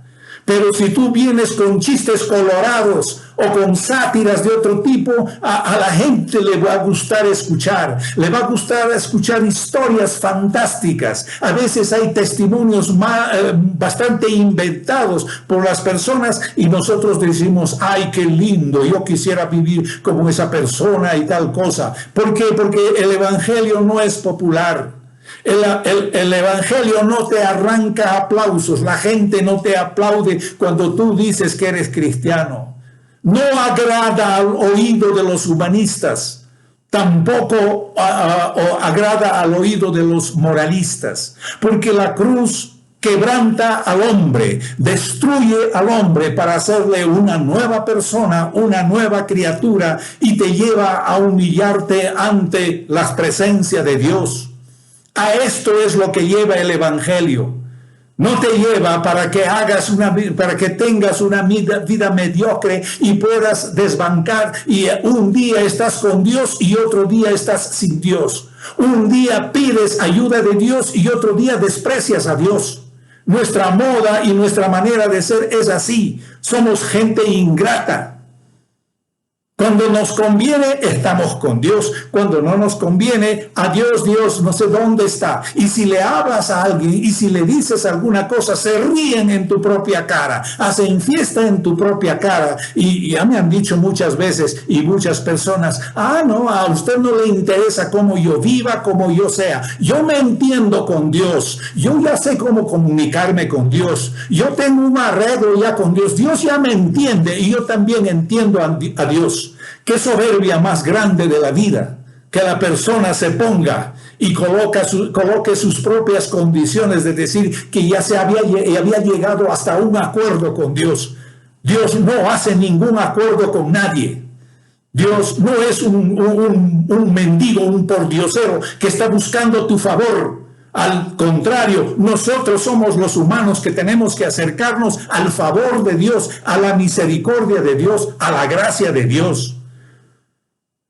Pero si tú vienes con chistes colorados o con sátiras de otro tipo, a la gente le va a gustar escuchar. Le va a gustar escuchar historias fantásticas. A veces hay testimonios bastante inventados por las personas y nosotros decimos: ¡ay, qué lindo! Yo quisiera vivir como esa persona y tal cosa. ¿Por qué? Porque el Evangelio no es popular. El Evangelio no te arranca aplausos. La gente no te aplaude cuando tú dices que eres cristiano. No agrada al oído de los humanistas. Tampoco agrada al oído de los moralistas. Porque la cruz quebranta al hombre, destruye al hombre para hacerle una nueva persona, una nueva criatura, y te lleva a humillarte ante la presencia de Dios. A esto es lo que lleva el Evangelio. No te lleva para que tengas una vida mediocre y puedas desbancar, y un día estás con Dios y otro día estás sin Dios. Un día pides ayuda de Dios y otro día desprecias a Dios. Nuestra moda y nuestra manera de ser es así. Somos gente ingrata. Cuando nos conviene, estamos con Dios. Cuando no nos conviene, adiós Dios, no sé dónde está. Y si le hablas a alguien y si le dices alguna cosa, se ríen en tu propia cara, hacen fiesta en tu propia cara. Y ya me han dicho muchas veces y muchas personas, no, a usted no le interesa cómo yo viva, cómo yo sea. Yo me entiendo con Dios. Yo ya sé cómo comunicarme con Dios. Yo tengo un arreglo ya con Dios. Dios ya me entiende y yo también entiendo a Dios. Qué soberbia más grande de la vida, que la persona se ponga y coloque sus propias condiciones de decir que ya había llegado hasta un acuerdo con Dios. Dios no hace ningún acuerdo con nadie. Dios no es un mendigo, un pordiosero que está buscando tu favor. Al contrario, nosotros somos los humanos que tenemos que acercarnos al favor de Dios, a la misericordia de Dios, a la gracia de Dios.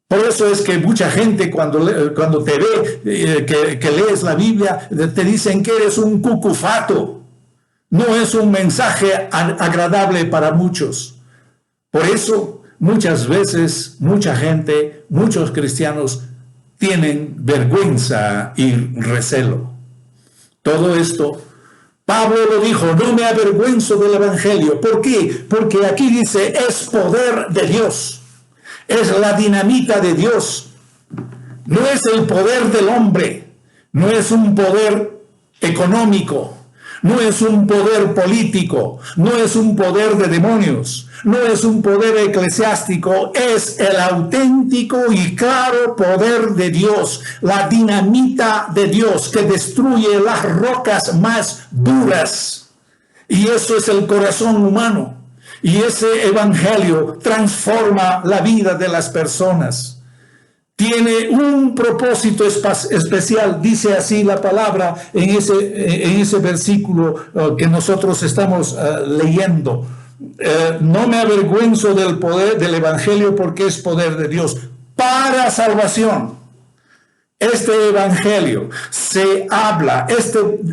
Por eso es que mucha gente cuando te ve que lees la Biblia, te dicen que eres un cucufato. No es un mensaje agradable para muchos. Por eso muchas veces, mucha gente, muchos cristianos tienen vergüenza y recelo. Todo esto, Pablo lo dijo, no me avergüenzo del Evangelio. ¿Por qué? Porque aquí dice, es poder de Dios. Es la dinamita de Dios. No es el poder del hombre. No es un poder económico. No es un poder político. No es un poder de demonios. No es un poder eclesiástico. Es el auténtico y claro poder de Dios. La dinamita de Dios que destruye las rocas más duras. Y eso es el corazón humano. Y ese evangelio transforma la vida de las personas. Tiene un propósito especial, dice así la palabra en ese versículo que nosotros estamos leyendo. No me avergüenzo del poder del evangelio porque es poder de Dios para salvación. Este evangelio se habla,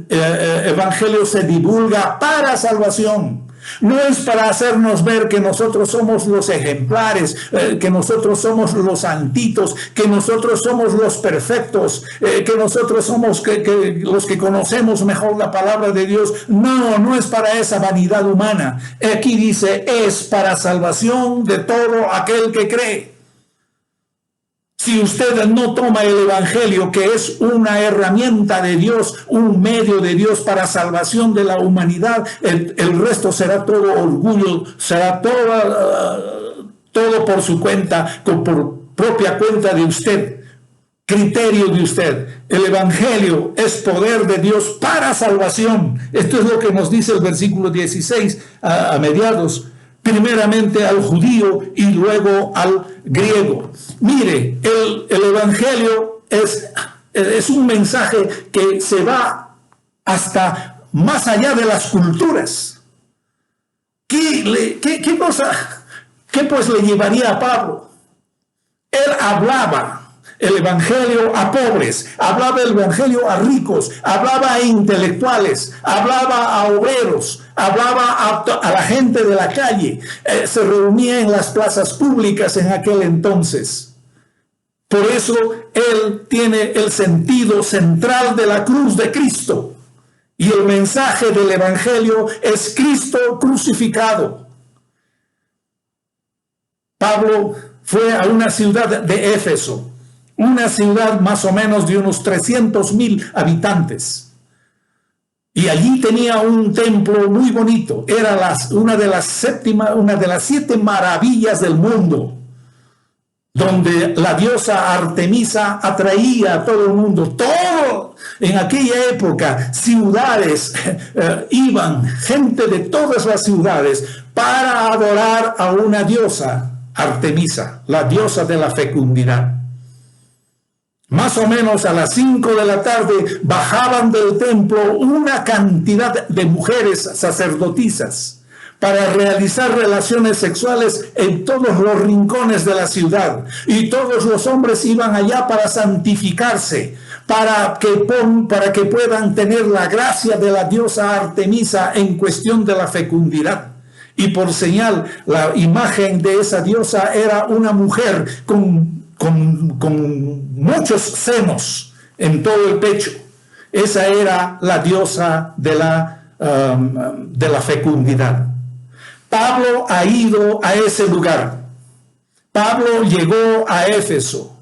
evangelio se divulga para salvación. No es para hacernos ver que nosotros somos los ejemplares, que nosotros somos los santitos, que nosotros somos los perfectos, que nosotros somos los que conocemos mejor la palabra de Dios. No, no es para esa vanidad humana. Aquí dice, es para salvación de todo aquel que cree. Si usted no toma el evangelio, que es una herramienta de Dios, un medio de Dios para salvación de la humanidad, el resto será todo orgullo, será todo por su cuenta, por propia cuenta de usted, criterio de usted. El evangelio es poder de Dios para salvación. Esto es lo que nos dice el versículo 16 a mediados. Primeramente al judío y luego al griego. Mire, el evangelio es un mensaje que se va hasta más allá de las culturas. ¿Qué cosa? ¿Qué pues le llevaría a Pablo? Él hablaba el evangelio a pobres, hablaba el evangelio a ricos, hablaba a intelectuales, hablaba a obreros, hablaba a la gente de la calle, se reunía en las plazas públicas en aquel entonces. Por eso él tiene el sentido central de la cruz de Cristo. Y el mensaje del evangelio es Cristo crucificado. Pablo fue a una ciudad de Éfeso, una ciudad más o menos de unos 300,000 habitantes. Y allí tenía un templo muy bonito. Era una de las 7 maravillas del mundo, donde la diosa Artemisa atraía a todo el mundo. Todo en aquella época, ciudades iban, gente de todas las ciudades, para adorar a una diosa, Artemisa, la diosa de la fecundidad. Más o menos a las 5 de la tarde bajaban del templo una cantidad de mujeres sacerdotisas para realizar relaciones sexuales en todos los rincones de la ciudad. Y todos los hombres iban allá para santificarse, para que puedan tener la gracia de la diosa Artemisa en cuestión de la fecundidad. Y por señal, la imagen de esa diosa era una mujer con muchos senos en todo el pecho. Esa era la diosa de la fecundidad. Pablo ha ido a ese lugar. Pablo llegó a Éfeso.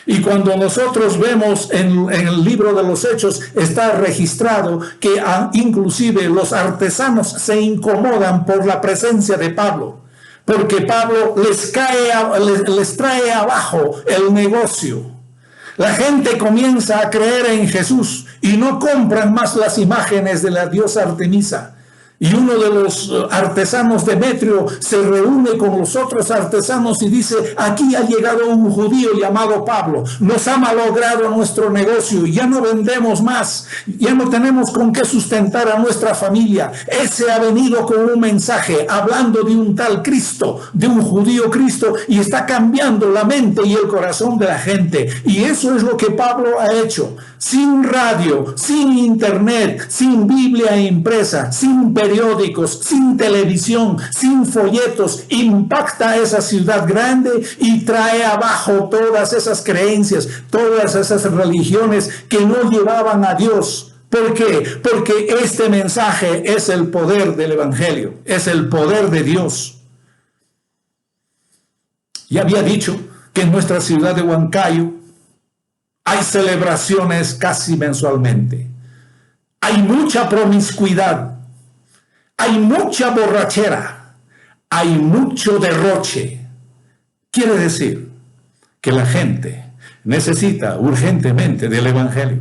Y cuando nosotros vemos en el libro de los Hechos, está registrado que inclusive los artesanos se incomodan por la presencia de Pablo, porque Pablo les trae abajo el negocio. La gente comienza a creer en Jesús y no compran más las imágenes de la diosa Artemisa. Y uno de los artesanos, Demetrio, se reúne con los otros artesanos y dice: aquí ha llegado un judío llamado Pablo, nos ha malogrado nuestro negocio, ya no vendemos más, ya no tenemos con qué sustentar a nuestra familia. Ese ha venido con un mensaje hablando de un tal Cristo, de un judío Cristo, y está cambiando la mente y el corazón de la gente. Y eso es lo que Pablo ha hecho. Sin radio, sin internet, sin Biblia impresa, sin periódicos, sin televisión, sin folletos, impacta esa ciudad grande y trae abajo todas esas creencias, todas esas religiones que no llevaban a Dios. ¿Por qué? Porque este mensaje es el poder del Evangelio, es el poder de Dios. Ya había dicho que en nuestra ciudad de Huancayo hay celebraciones casi mensualmente. Hay mucha promiscuidad. Hay mucha borrachera. Hay mucho derroche. Quiere decir que la gente necesita urgentemente del Evangelio.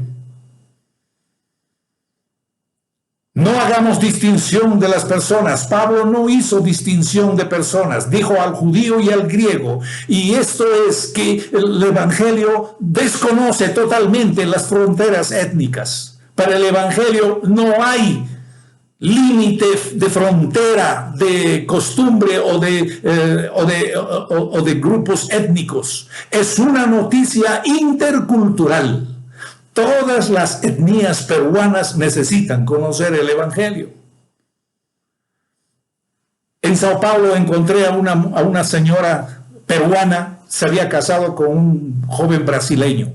No hagamos distinción de las personas. Pablo no hizo distinción de personas. Dijo al judío y al griego. Y esto es que el Evangelio desconoce totalmente las fronteras étnicas. Para el Evangelio no hay límite de frontera, de costumbre o de grupos étnicos. Es una noticia intercultural. Todas las etnias peruanas necesitan conocer el Evangelio. En Sao Paulo encontré a una señora peruana, se había casado con un joven brasileño.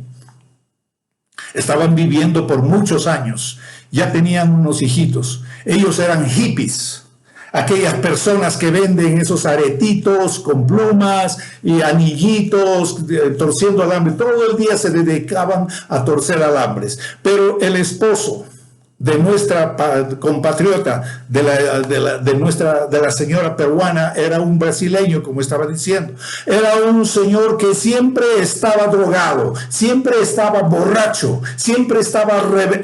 Estaban viviendo por muchos años, ya tenían unos hijitos. Ellos eran hippies, aquellas personas que venden esos aretitos con plumas y anillitos, torciendo alambre. Todo el día se dedicaban a torcer alambres. Pero el esposo de nuestra compatriota, de la señora peruana, era un brasileño, como estaba diciendo. Era un señor que siempre estaba drogado, siempre estaba borracho, siempre estaba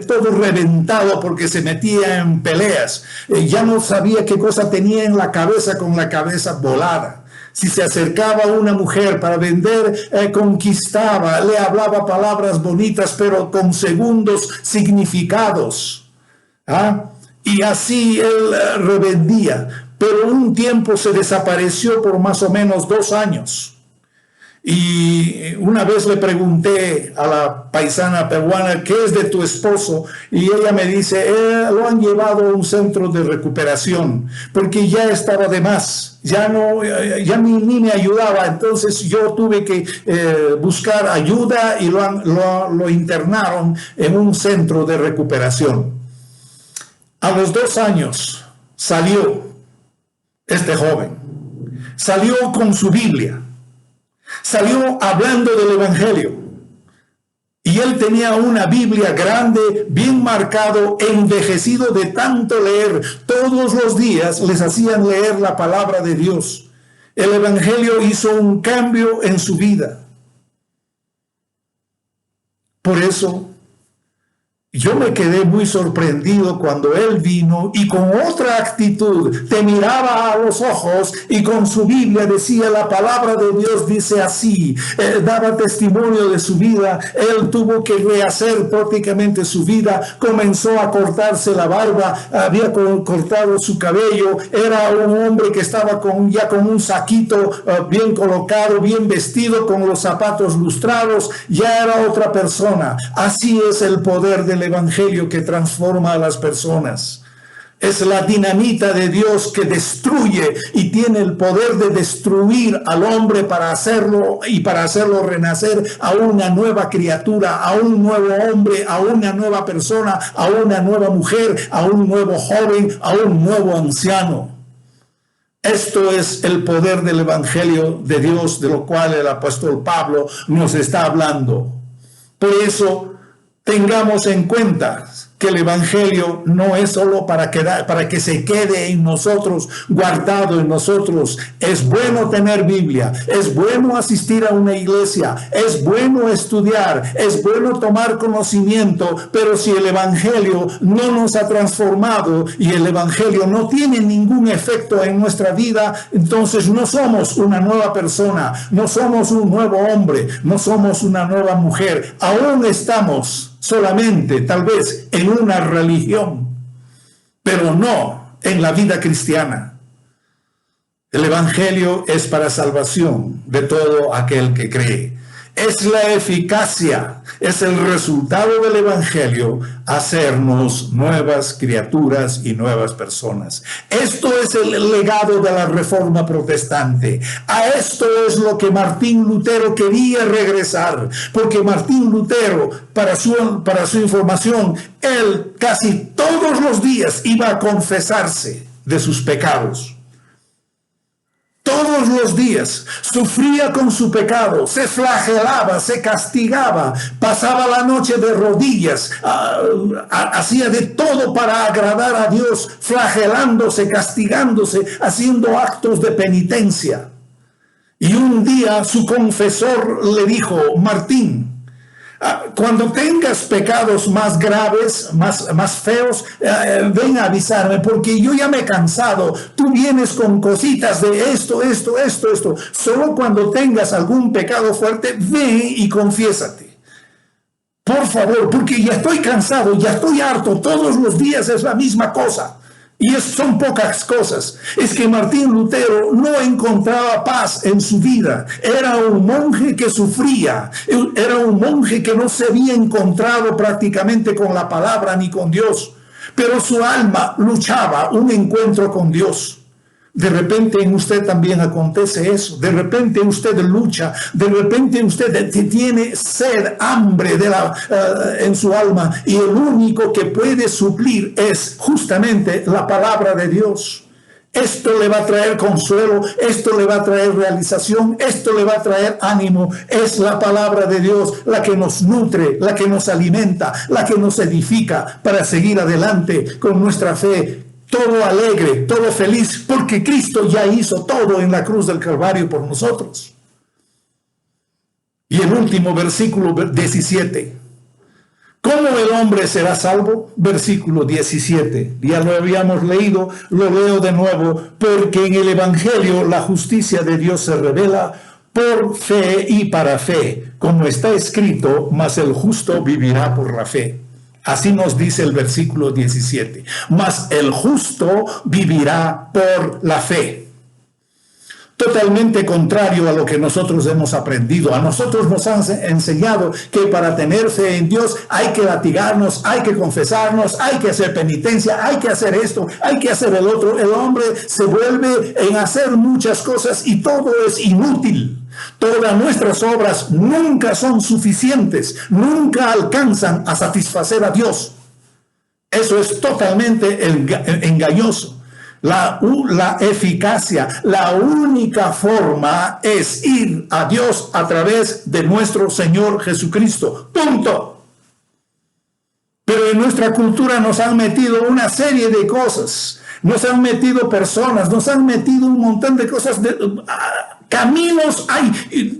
todo reventado porque se metía en peleas. Ya no sabía qué cosa tenía en la cabeza, con la cabeza volada. Si se acercaba a una mujer para vender, conquistaba, le hablaba palabras bonitas, pero con segundos significados. Y así él revendía, pero un tiempo se desapareció por más o menos 2 años. Y una vez le pregunté a la paisana peruana: ¿qué es de tu esposo? Y ella me dice: lo han llevado a un centro de recuperación porque ya estaba de más, ya ni me ayudaba. Entonces yo tuve que buscar ayuda y lo internaron en un centro de recuperación. A los 2 años salió este joven, salió con su Biblia, salió hablando del Evangelio. Y él tenía una Biblia grande, bien marcado, envejecido de tanto leer. Todos los días les hacían leer la palabra de Dios. El Evangelio hizo un cambio en su vida. Por eso Yo me quedé muy sorprendido cuando él vino y con otra actitud te miraba a los ojos y con su Biblia decía: la palabra de Dios dice así. Daba testimonio de su vida. Él tuvo que rehacer prácticamente su vida. Comenzó a cortarse la barba, había cortado su cabello. Era un hombre que estaba ya con un saquito bien colocado, bien vestido, con los zapatos lustrados. Ya era otra persona. Así es el poder del Evangelio que transforma a las personas. Es la dinamita de Dios que destruye y tiene el poder de destruir al hombre para hacerlo renacer a una nueva criatura, a un nuevo hombre, a una nueva persona, a una nueva mujer, a un nuevo joven, a un nuevo anciano. Esto es el poder del Evangelio de Dios, de lo cual el apóstol Pablo nos está hablando. Por eso, tengamos en cuenta que el Evangelio no es solo para que se quede en nosotros, guardado en nosotros. Es bueno tener Biblia, es bueno asistir a una iglesia, es bueno estudiar, es bueno tomar conocimiento, pero si el Evangelio no nos ha transformado y el Evangelio no tiene ningún efecto en nuestra vida, entonces no somos una nueva persona, no somos un nuevo hombre, no somos una nueva mujer. Aún estamos solamente, tal vez, en una religión, pero no en la vida cristiana. El Evangelio es para salvación de todo aquel que cree. Es la eficacia, es el resultado del Evangelio, hacernos nuevas criaturas y nuevas personas. Esto es el legado de la Reforma Protestante. A esto es lo que Martín Lutero quería regresar, porque Martín Lutero, para su información, él casi todos los días iba a confesarse de sus pecados. Todos los días sufría con su pecado, se flagelaba, se castigaba, pasaba la noche de rodillas, hacía de todo para agradar a Dios, flagelándose, castigándose, haciendo actos de penitencia. Y un día su confesor le dijo: Martín, cuando tengas pecados más graves, más feos, ven a avisarme, porque yo ya me he cansado. Tú vienes con cositas de esto. Solo cuando tengas algún pecado fuerte, ven y confiésate. Por favor, porque ya estoy cansado, ya estoy harto. Todos los días es la misma cosa. Y son pocas cosas. Es que Martín Lutero no encontraba paz en su vida. Era un monje que sufría. Era un monje que no se había encontrado prácticamente con la palabra ni con Dios. Pero su alma luchaba un encuentro con Dios. De repente en usted también acontece eso. De repente usted lucha. De repente usted tiene sed, hambre en su alma. Y el único que puede suplir es justamente la palabra de Dios. Esto le va a traer consuelo. Esto le va a traer realización. Esto le va a traer ánimo. Es la palabra de Dios la que nos nutre, la que nos alimenta, la que nos edifica para seguir adelante con nuestra fe. Todo alegre, todo feliz, porque Cristo ya hizo todo en la cruz del Calvario por nosotros. Y el último versículo 17. ¿Cómo el hombre será salvo? Versículo 17. Ya lo habíamos leído, lo leo de nuevo. Porque en el Evangelio la justicia de Dios se revela por fe y para fe, como está escrito: mas el justo vivirá por la fe. Así nos dice el versículo 17. Mas el justo vivirá por la fe. Totalmente contrario a lo que nosotros hemos aprendido. A nosotros nos han enseñado que para tener fe en Dios hay que latigarnos, hay que confesarnos, hay que hacer penitencia, hay que hacer esto, hay que hacer el otro. El hombre se vuelve en hacer muchas cosas y todo es inútil. Todas nuestras obras nunca son suficientes, nunca alcanzan a satisfacer a Dios. Eso es totalmente engañoso. La eficacia, la única forma es ir a Dios a través de nuestro Señor Jesucristo. Punto. Pero en nuestra cultura nos han metido una serie de cosas. Nos han metido personas, nos han metido un montón de cosas Caminos, hay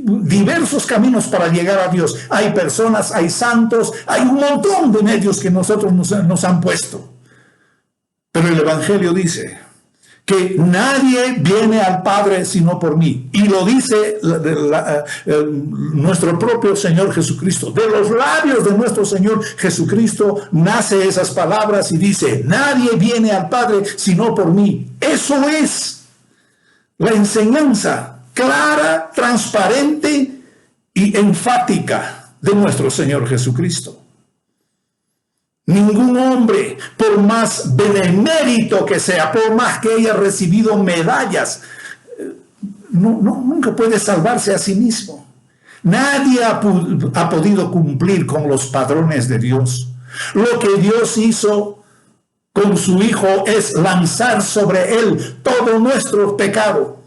diversos caminos para llegar a Dios. Hay personas, hay santos, hay un montón de medios que nosotros nos han puesto. Pero el Evangelio dice que nadie viene al Padre sino por mí. Y lo dice nuestro propio Señor Jesucristo. De los labios de nuestro Señor Jesucristo nace esas palabras y dice, nadie viene al Padre sino por mí. Eso es la enseñanza clara, transparente y enfática de nuestro Señor Jesucristo. Ningún hombre, por más benemérito que sea, por más que haya recibido medallas, nunca puede salvarse a sí mismo. Nadie ha podido cumplir con los padrones de Dios. Lo que Dios hizo con su Hijo es lanzar sobre Él todo nuestro pecado.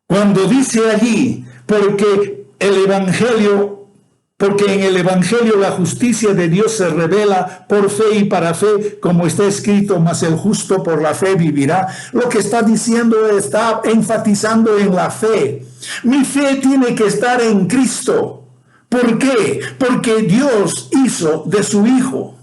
Cuando dice allí, porque en el Evangelio la justicia de Dios se revela por fe y para fe, como está escrito, mas el justo por la fe vivirá. Lo que está diciendo, está enfatizando en la fe. Mi fe tiene que estar en Cristo. ¿Por qué? Porque Dios hizo de su Hijo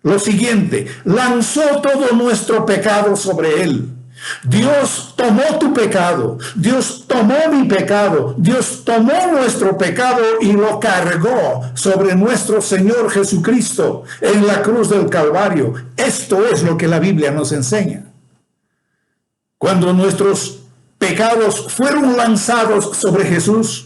lo siguiente, lanzó todo nuestro pecado sobre Él. Dios tomó tu pecado, Dios tomó mi pecado, Dios tomó nuestro pecado y lo cargó sobre nuestro Señor Jesucristo en la cruz del Calvario. Esto es lo que la Biblia nos enseña. Cuando nuestros pecados fueron lanzados sobre Jesús,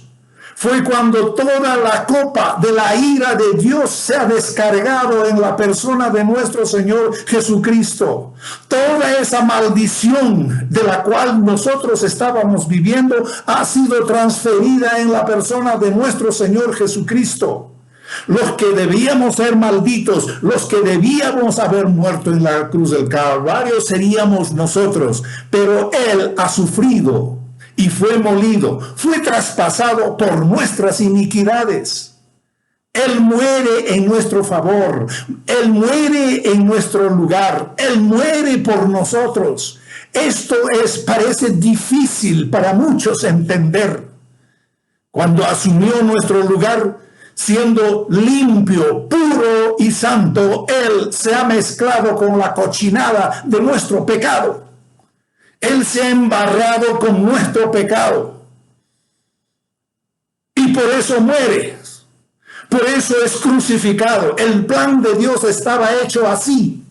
fue cuando toda la copa de la ira de Dios se ha descargado en la persona de nuestro Señor Jesucristo. Toda esa maldición de la cual nosotros estábamos viviendo ha sido transferida en la persona de nuestro Señor Jesucristo. Los que debíamos ser malditos, los que debíamos haber muerto en la cruz del Calvario seríamos nosotros, pero Él ha sufrido y fue molido, fue traspasado por nuestras iniquidades. Él muere en nuestro favor, Él muere en nuestro lugar, Él muere por nosotros. Esto parece difícil para muchos entender. Cuando asumió nuestro lugar, siendo limpio, puro y santo, Él se ha mezclado con la cochinada de nuestro pecado. Él se ha embarrado con nuestro pecado. Y por eso muere. Por eso es crucificado. El plan de Dios estaba hecho así.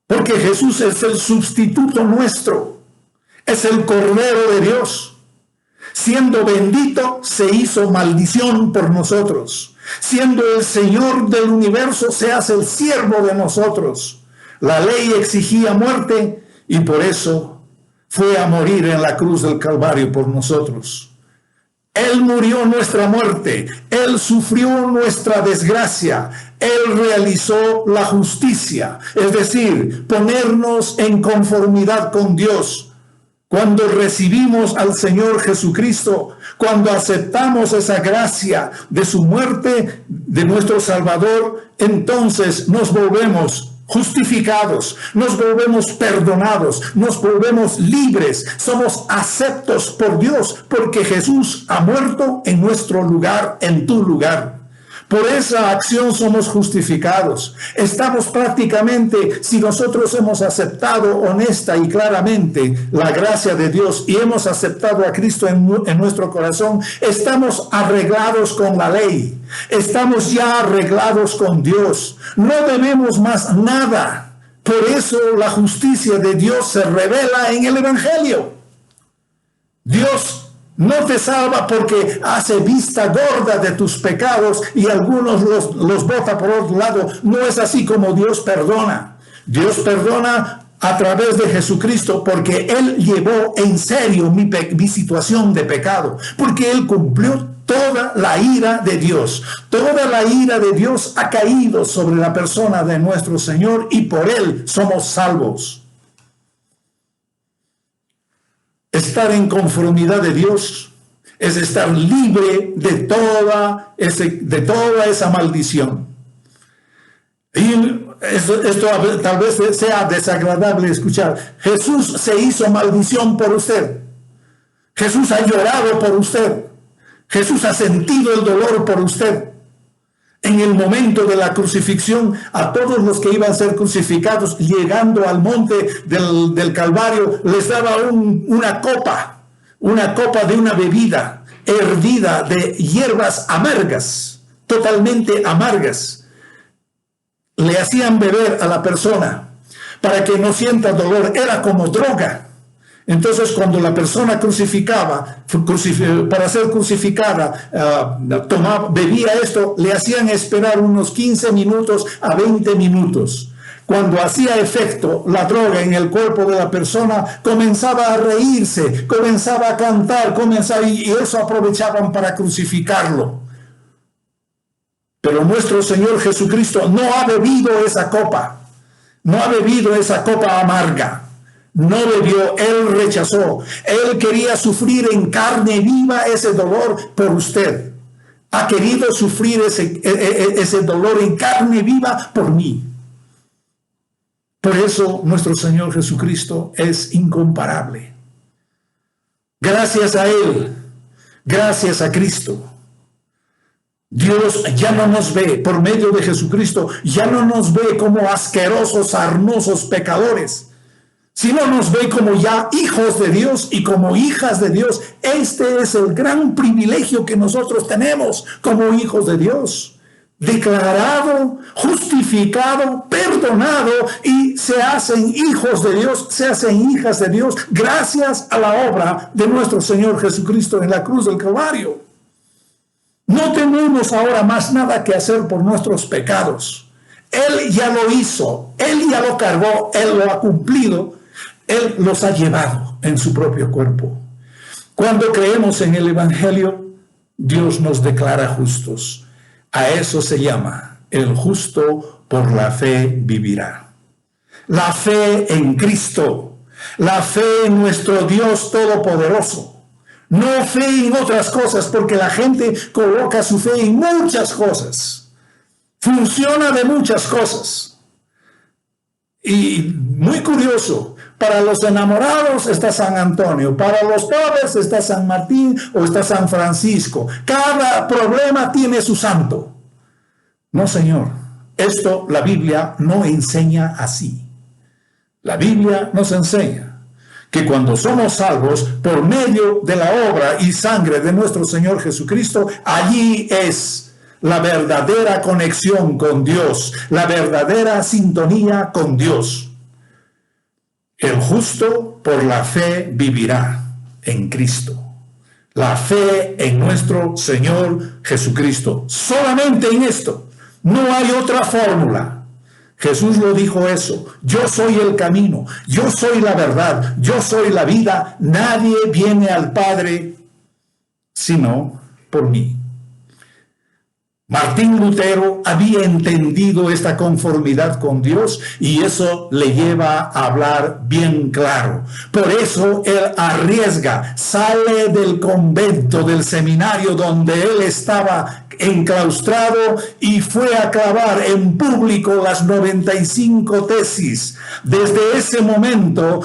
Porque Jesús es el sustituto nuestro. Es el Cordero de Dios. Siendo bendito, se hizo maldición por nosotros. Siendo el Señor del universo, se hace el siervo de nosotros. La ley exigía muerte y por eso fue a morir en la cruz del Calvario por nosotros. Él murió nuestra muerte, Él sufrió nuestra desgracia, Él realizó la justicia, es decir, ponernos en conformidad con Dios. Cuando recibimos al Señor Jesucristo, cuando aceptamos esa gracia de su muerte, de nuestro Salvador, entonces nos volvemos justificados, nos volvemos perdonados, nos volvemos libres, somos aceptos por Dios, porque Jesús ha muerto en nuestro lugar, en tu lugar. Por esa acción somos justificados. Estamos prácticamente, si nosotros hemos aceptado honesta y claramente la gracia de Dios y hemos aceptado a Cristo en nuestro corazón, estamos arreglados con la ley. Estamos ya arreglados con Dios. No debemos más nada. Por eso la justicia de Dios se revela en el Evangelio. Dios no te salva porque hace vista gorda de tus pecados y algunos los bota por otro lado. No es así como Dios perdona. Dios perdona a través de Jesucristo porque Él llevó en serio mi situación de pecado. Porque Él cumplió toda la ira de Dios. Toda la ira de Dios ha caído sobre la persona de nuestro Señor y por Él somos salvos. Estar en conformidad de Dios es estar libre de toda esa maldición. Y esto tal vez sea desagradable escuchar. Jesús se hizo maldición por usted. Jesús ha llorado por usted. Jesús ha sentido el dolor por usted. En el momento de la crucifixión, a todos los que iban a ser crucificados, llegando al monte del Calvario, les daba una copa de una bebida hervida de hierbas amargas, totalmente amargas. Le hacían beber a la persona para que no sienta dolor. Era como droga. Entonces, cuando la persona para ser crucificada, bebía esto, le hacían esperar unos 15 minutos a 20 minutos. Cuando hacía efecto la droga en el cuerpo de la persona, comenzaba a reírse, comenzaba a cantar, y eso aprovechaban para crucificarlo. Pero nuestro Señor Jesucristo no ha bebido esa copa, no ha bebido esa copa amarga. No bebió, Él rechazó. Él quería sufrir en carne viva ese dolor por usted. Ha querido sufrir ese dolor en carne viva por mí. Por eso nuestro Señor Jesucristo es incomparable. Gracias a Él, gracias a Cristo, Dios ya no nos ve, por medio de Jesucristo, ya no nos ve como asquerosos, sarnosos pecadores, sino nos ve como ya hijos de Dios y como hijas de Dios. Este es el gran privilegio que nosotros tenemos como hijos de Dios. Declarado, justificado, perdonado, y se hacen hijos de Dios, se hacen hijas de Dios gracias a la obra de nuestro Señor Jesucristo en la cruz del Calvario. No tenemos ahora más nada que hacer por nuestros pecados. Él ya lo hizo, Él ya lo cargó, Él lo ha cumplido. Él los ha llevado en su propio cuerpo. Cuando creemos en el Evangelio, Dios nos declara justos. A eso se llama: el justo por la fe vivirá. La fe en Cristo, la fe en nuestro Dios Todopoderoso. No fe en otras cosas, porque la gente coloca su fe en muchas cosas. Funciona de muchas cosas. Y muy curioso, para los enamorados está San Antonio, para los pobres está San Martín o está San Francisco. Cada problema tiene su santo. No, Señor, esto la Biblia no enseña así. La Biblia nos enseña que cuando somos salvos por medio de la obra y sangre de nuestro Señor Jesucristo, allí es la verdadera conexión con Dios, la verdadera sintonía con Dios. El justo por la fe vivirá en Cristo. La fe en nuestro Señor Jesucristo. Solamente en esto. No hay otra fórmula. Jesús lo dijo eso. Yo soy el camino. Yo soy la verdad. Yo soy la vida. Nadie viene al Padre sino por mí. Martín Lutero había entendido esta conformidad con Dios y eso le lleva a hablar bien claro. Por eso él arriesga, sale del convento, del seminario donde él estaba enclaustrado y fue a clavar en público las 95 tesis. Desde ese momento,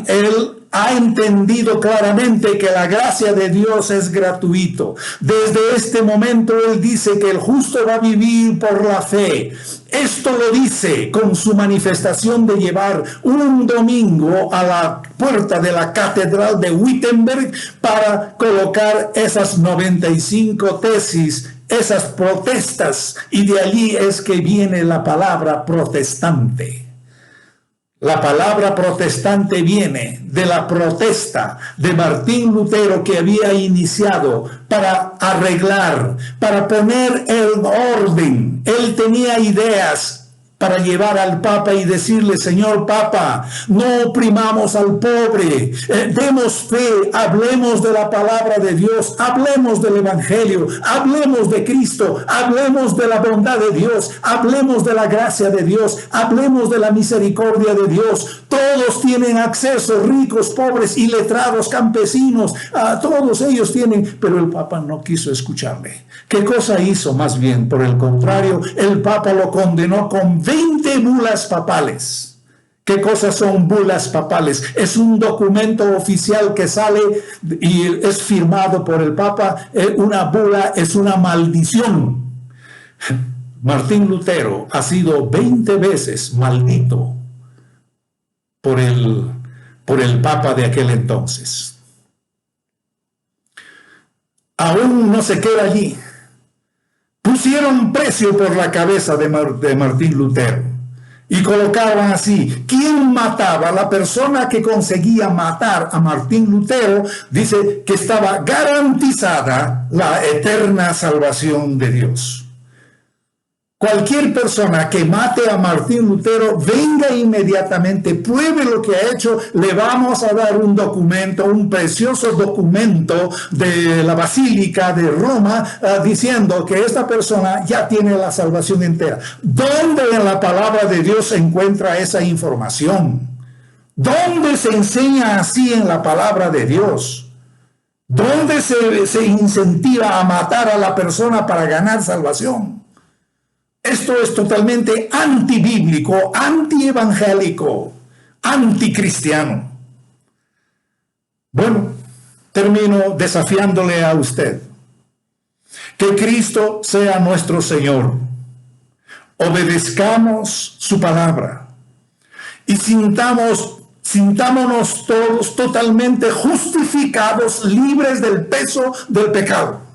él ha entendido claramente que la gracia de Dios es gratuito. Desde este momento él dice que el justo va a vivir por la fe. Esto lo dice con su manifestación de llevar un domingo a la puerta de la catedral de Wittenberg para colocar esas 95 tesis, esas protestas, y de allí es que viene la palabra protestante. La palabra protestante viene de la protesta de Martín Lutero, que había iniciado para arreglar, para poner en orden. Él tenía ideas para llevar al Papa y decirle: Señor Papa, no oprimamos al pobre, demos fe, hablemos de la palabra de Dios, hablemos del Evangelio, hablemos de Cristo, hablemos de la bondad de Dios, hablemos de la gracia de Dios, hablemos de la misericordia de Dios. Todos tienen acceso, ricos, pobres, iletrados, campesinos, todos ellos tienen, pero el Papa no quiso escucharle. ¿Qué cosa hizo? Más bien, por el contrario, el Papa lo condenó con 20 bulas papales ¿Qué cosas son bulas papales? Es un documento oficial que sale y es firmado por el Papa. Una bula es una maldición. Martín Lutero ha sido 20 veces maldito por el Papa de aquel entonces. Aún no se queda allí. Pusieron precio por la cabeza de Martín Lutero. Y colocaban así: ¿quién mataba? La persona que conseguía matar a Martín Lutero, dice que estaba garantizada la eterna salvación de Dios. Cualquier persona que mate a Martín Lutero, venga inmediatamente, pruebe lo que ha hecho, le vamos a dar un documento, un precioso documento de la Basílica de Roma, diciendo que esta persona ya tiene la salvación entera. ¿Dónde en la palabra de Dios se encuentra esa información? ¿Dónde se enseña así en la palabra de Dios? ¿Dónde se incentiva a matar a la persona para ganar salvación? Esto es totalmente antibíblico, antievangélico, anticristiano. Bueno, termino desafiándole a usted. Que Cristo sea nuestro Señor. Obedezcamos su palabra y sintámonos todos totalmente justificados, libres del peso del pecado.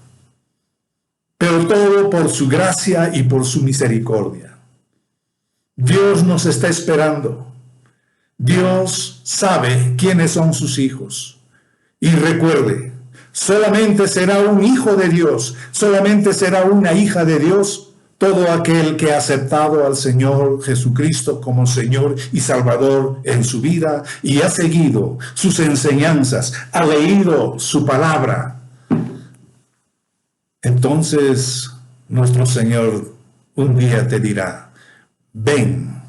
Pero todo por su gracia y por su misericordia. Dios nos está esperando. Dios sabe quiénes son sus hijos. Y recuerde, solamente será un hijo de Dios, solamente será una hija de Dios todo aquel que ha aceptado al Señor Jesucristo como Señor y Salvador en su vida y ha seguido sus enseñanzas, ha leído su palabra. Entonces nuestro Señor un día te dirá: ven,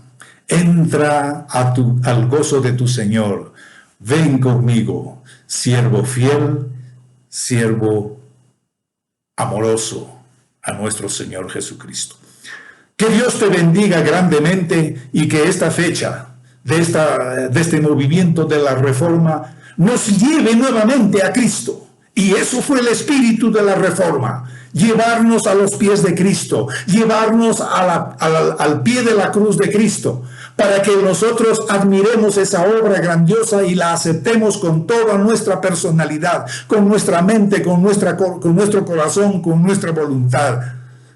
entra al gozo de tu Señor, ven conmigo, siervo fiel, siervo amoroso a nuestro Señor Jesucristo. Que Dios te bendiga grandemente y que esta fecha de este movimiento de la Reforma nos lleve nuevamente a Cristo. Y eso fue el espíritu de la Reforma: llevarnos a los pies de Cristo, llevarnos al pie de la cruz de Cristo, para que nosotros admiremos esa obra grandiosa y la aceptemos con toda nuestra personalidad, con nuestra mente, con nuestro corazón, con nuestra voluntad.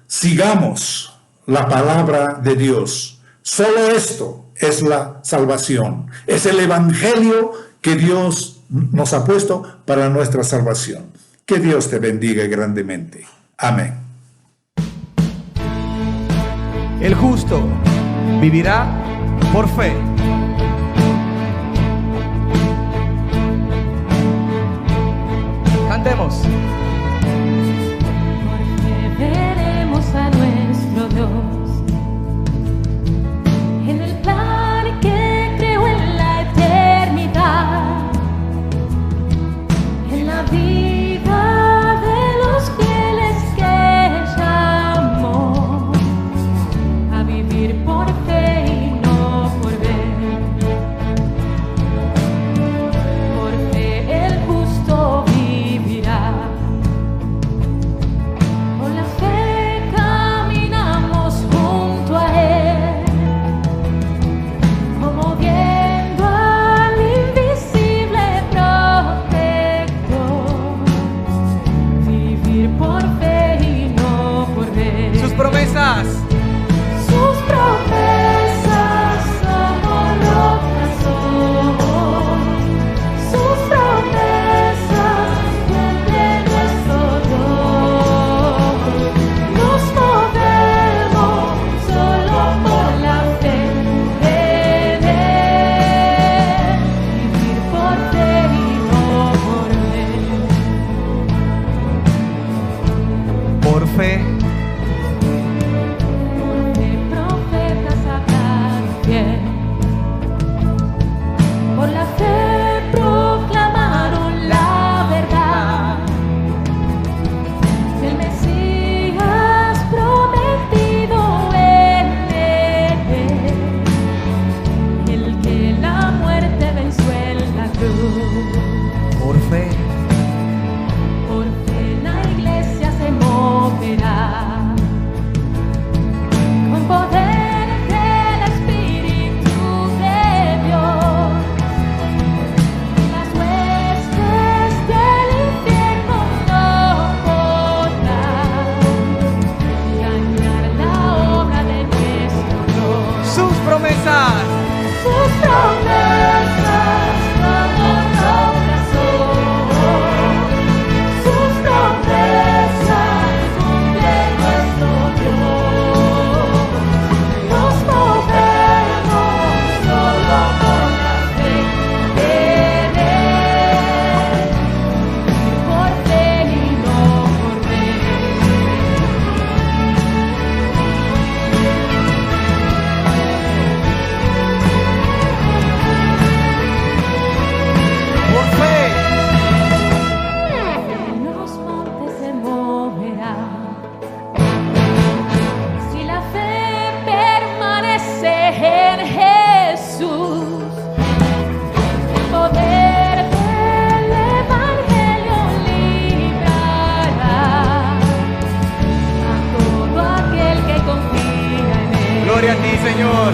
Sigamos la palabra de Dios. Solo esto es la salvación. Es el evangelio que Dios nos ha puesto para nuestra salvación. Que Dios te bendiga grandemente. Amén. El justo vivirá por fe. Cantemos. Porque veremos a nuestro Dios en el plan que creó en la eternidad, en la vida de los fieles que llamó a vivir por fe y no por ver. Por fe el justo vivirá. Por la fe caminamos junto a Él, como viendo al invisible protector. Vivir por fe y no por ver. Sus promesas. Sus promesas somos rocas hoy. Sus promesas cumple nuestro Dios. Nos movemos solo por la fe en Él. Vivir por fe y no por ver. Por fe. Porque profetas hablaron bien. Por la fe proclamaron la verdad. El Mesías prometido en Él, el que Señor.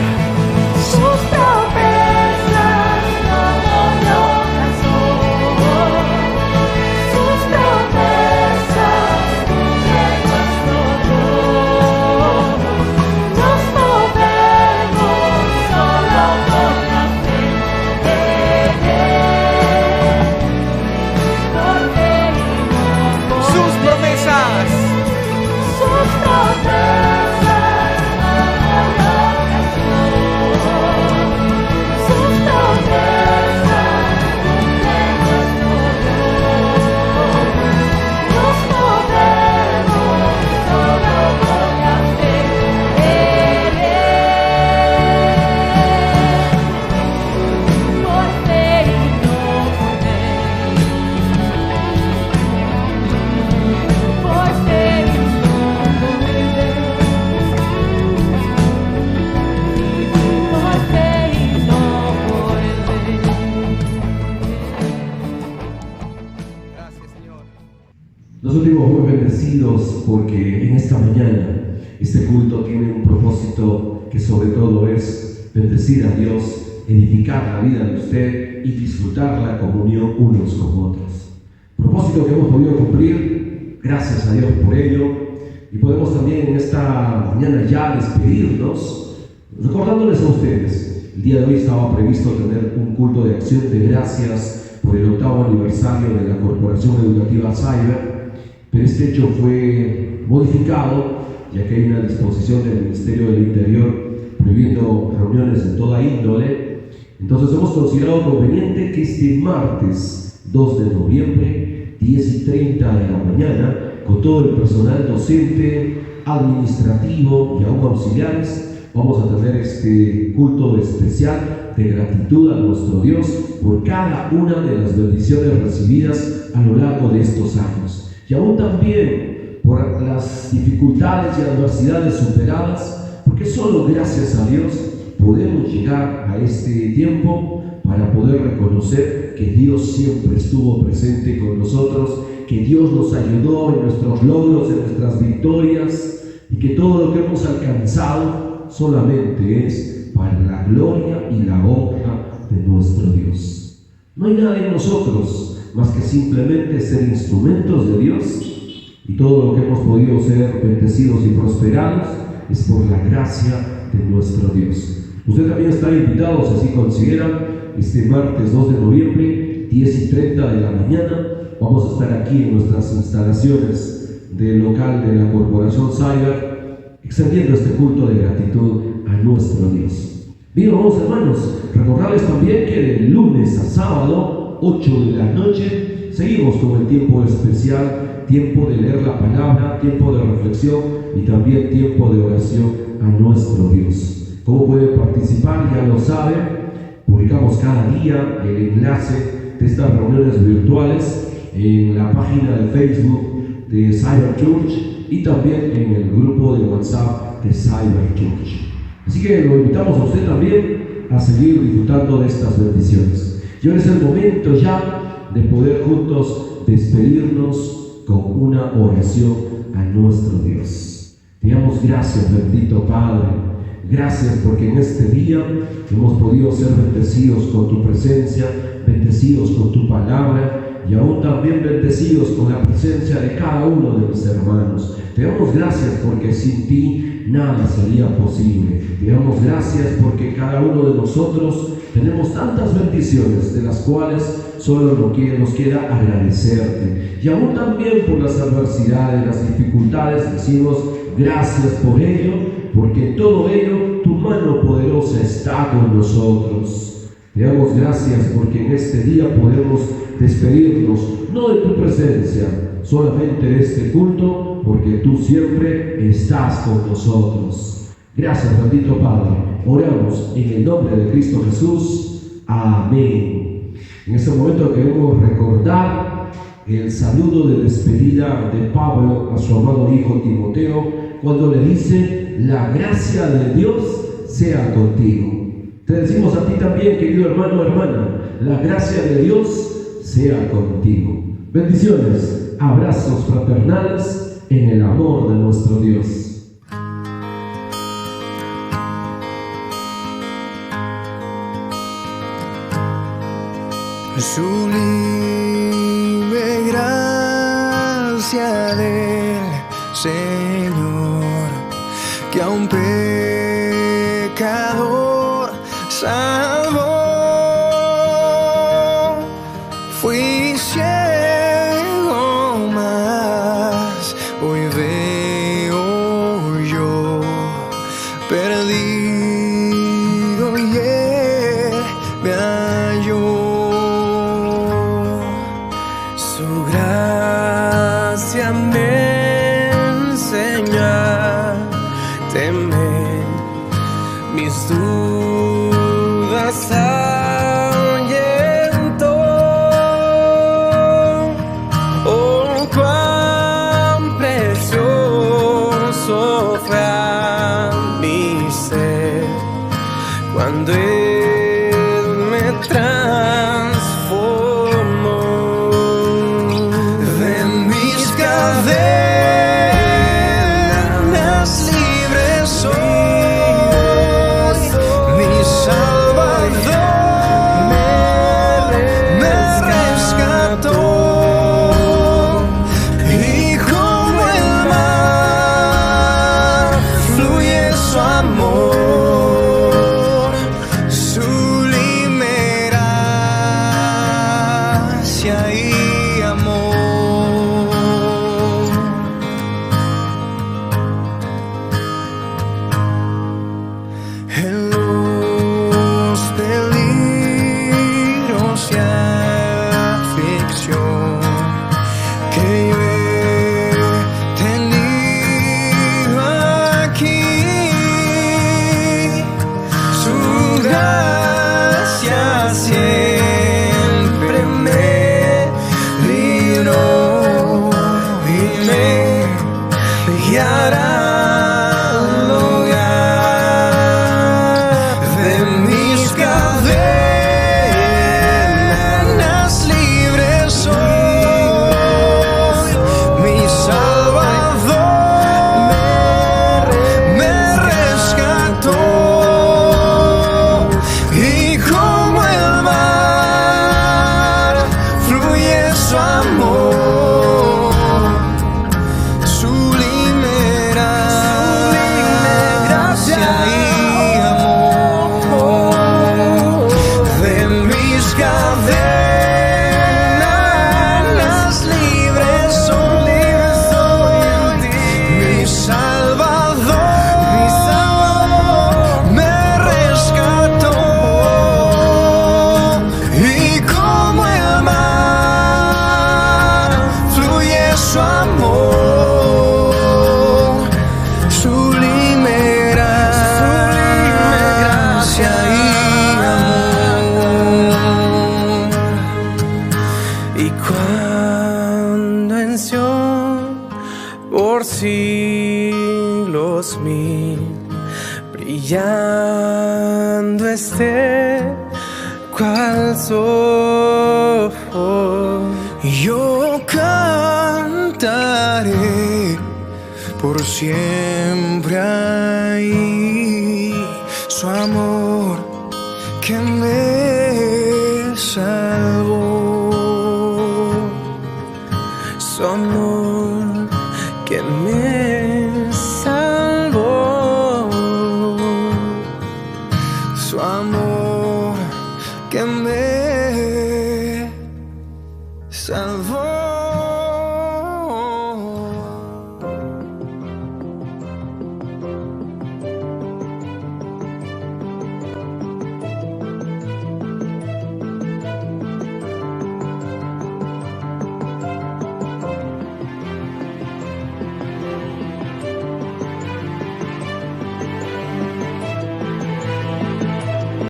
Sus promesas como rocas son, sus promesas cumplen nuestro Dios. Nos movemos solo por la fe en Él, por fe y no por Sus promesas. sus promesas como rocas son, sus promesas cumplen nuestro Dios. Nos movemos solo por la fe en Él, por fe y no por ver, por fe y no por ver, por fe y no por ver. Gracias, Señor. Nos sentimos muy bendecidos porque en esta mañana este culto tiene un propósito que sobre todo es bendecir a Dios, edificar la vida de usted y disfrutar la comunión unos con otros. Propósito que hemos podido cumplir, gracias a Dios por ello, y podemos también en esta mañana ya despedirnos, recordándoles a ustedes, el día de hoy estaba previsto tener un culto de acción de gracias por el 8º aniversario de la Corporación Educativa Cyber, pero este hecho fue modificado, ya que hay una disposición del Ministerio del Interior prohibiendo reuniones de toda índole. Entonces hemos considerado conveniente que este martes 2 de noviembre, 10:30 de la mañana, con todo el personal docente, administrativo y aún auxiliares, vamos a tener este culto especial de gratitud a nuestro Dios por cada una de las bendiciones recibidas a lo largo de estos años. Y aún también por las dificultades y adversidades superadas, porque solo gracias a Dios podemos llegar a este tiempo para poder reconocer que Dios siempre estuvo presente con nosotros, que Dios nos ayudó en nuestros logros, en nuestras victorias, y que todo lo que hemos alcanzado solamente es para la gloria y la honra de nuestro Dios. No hay nada en nosotros más que simplemente ser instrumentos de Dios, y todo lo que hemos podido ser bendecidos y prosperados es por la gracia de nuestro Dios. Usted también está invitado, si así considera, este martes 2 de noviembre, 10:30 de la mañana. Vamos a estar aquí en nuestras instalaciones del local de la Corporación Cyber, extendiendo este culto de gratitud a nuestro Dios. Bien, vamos hermanos, recordarles también que de lunes a sábado, 8 de la noche, seguimos con el tiempo especial, tiempo de leer la palabra, tiempo de reflexión y también tiempo de oración a nuestro Dios. ¿Cómo puede participar? Ya lo saben, publicamos cada día el enlace de estas reuniones virtuales en la página de Facebook de Cyber Church y también en el grupo de WhatsApp de Cyber Church. Así que lo invitamos a usted también a seguir disfrutando de estas bendiciones. Y ahora es el momento ya de poder juntos despedirnos con una oración a nuestro Dios. Te damos gracias, bendito Padre. Gracias porque en este día hemos podido ser bendecidos con tu presencia, bendecidos con tu palabra y aún también bendecidos con la presencia de cada uno de mis hermanos. Te damos gracias porque sin ti nada sería posible. Te damos gracias porque cada uno de nosotros tenemos tantas bendiciones de las cuales solo nos queda agradecerte. Y aún también por las adversidades, las dificultades, decimos gracias por ello, porque en todo ello tu mano poderosa está con nosotros. Te damos gracias porque en este día podemos despedirnos, no de tu presencia, solamente de este culto, porque tú siempre estás con nosotros. Gracias, bendito Padre. Oramos en el nombre de Cristo Jesús. Amén. En este momento queremos recordar el saludo de despedida de Pablo a su amado hijo Timoteo, cuando le dice: la gracia de Dios sea contigo. Te decimos a ti también, querido hermano o hermana, la gracia de Dios sea contigo. Bendiciones, abrazos fraternales en el amor de nuestro Dios. sublime gracia del Señor, que a un pecador salvó. Fui ciego, mas hoy veo yo, perdido y él me halló. Su gracia me enseñó a temer, mis dudas ahuyentó. Oh, cuán precioso fue a mi ser cuando Él me transformó. De mis cadenas libres soy, mi Salvador me rescató. Y como el mar fluye su amor, sublime gracia y amor. En los peligros y aflicción que yo he tenido aquí, su gracia siempre me libró y me guiará al hogar. De mis cadenas libres soy, mi Salvador me rescató. Y como el mar fluye su amor, sublime gracia y amor. De mis cadenas libres soy, mi Salvador me rescató. Y como el mar fluye su amor, sublime gracia y amor. Y cuando en Sion por siglos mil brillando esté cual sol, yo cantaré por siempre ahí su amor que me salvó, su amor que me salvó, su amor que me salvó.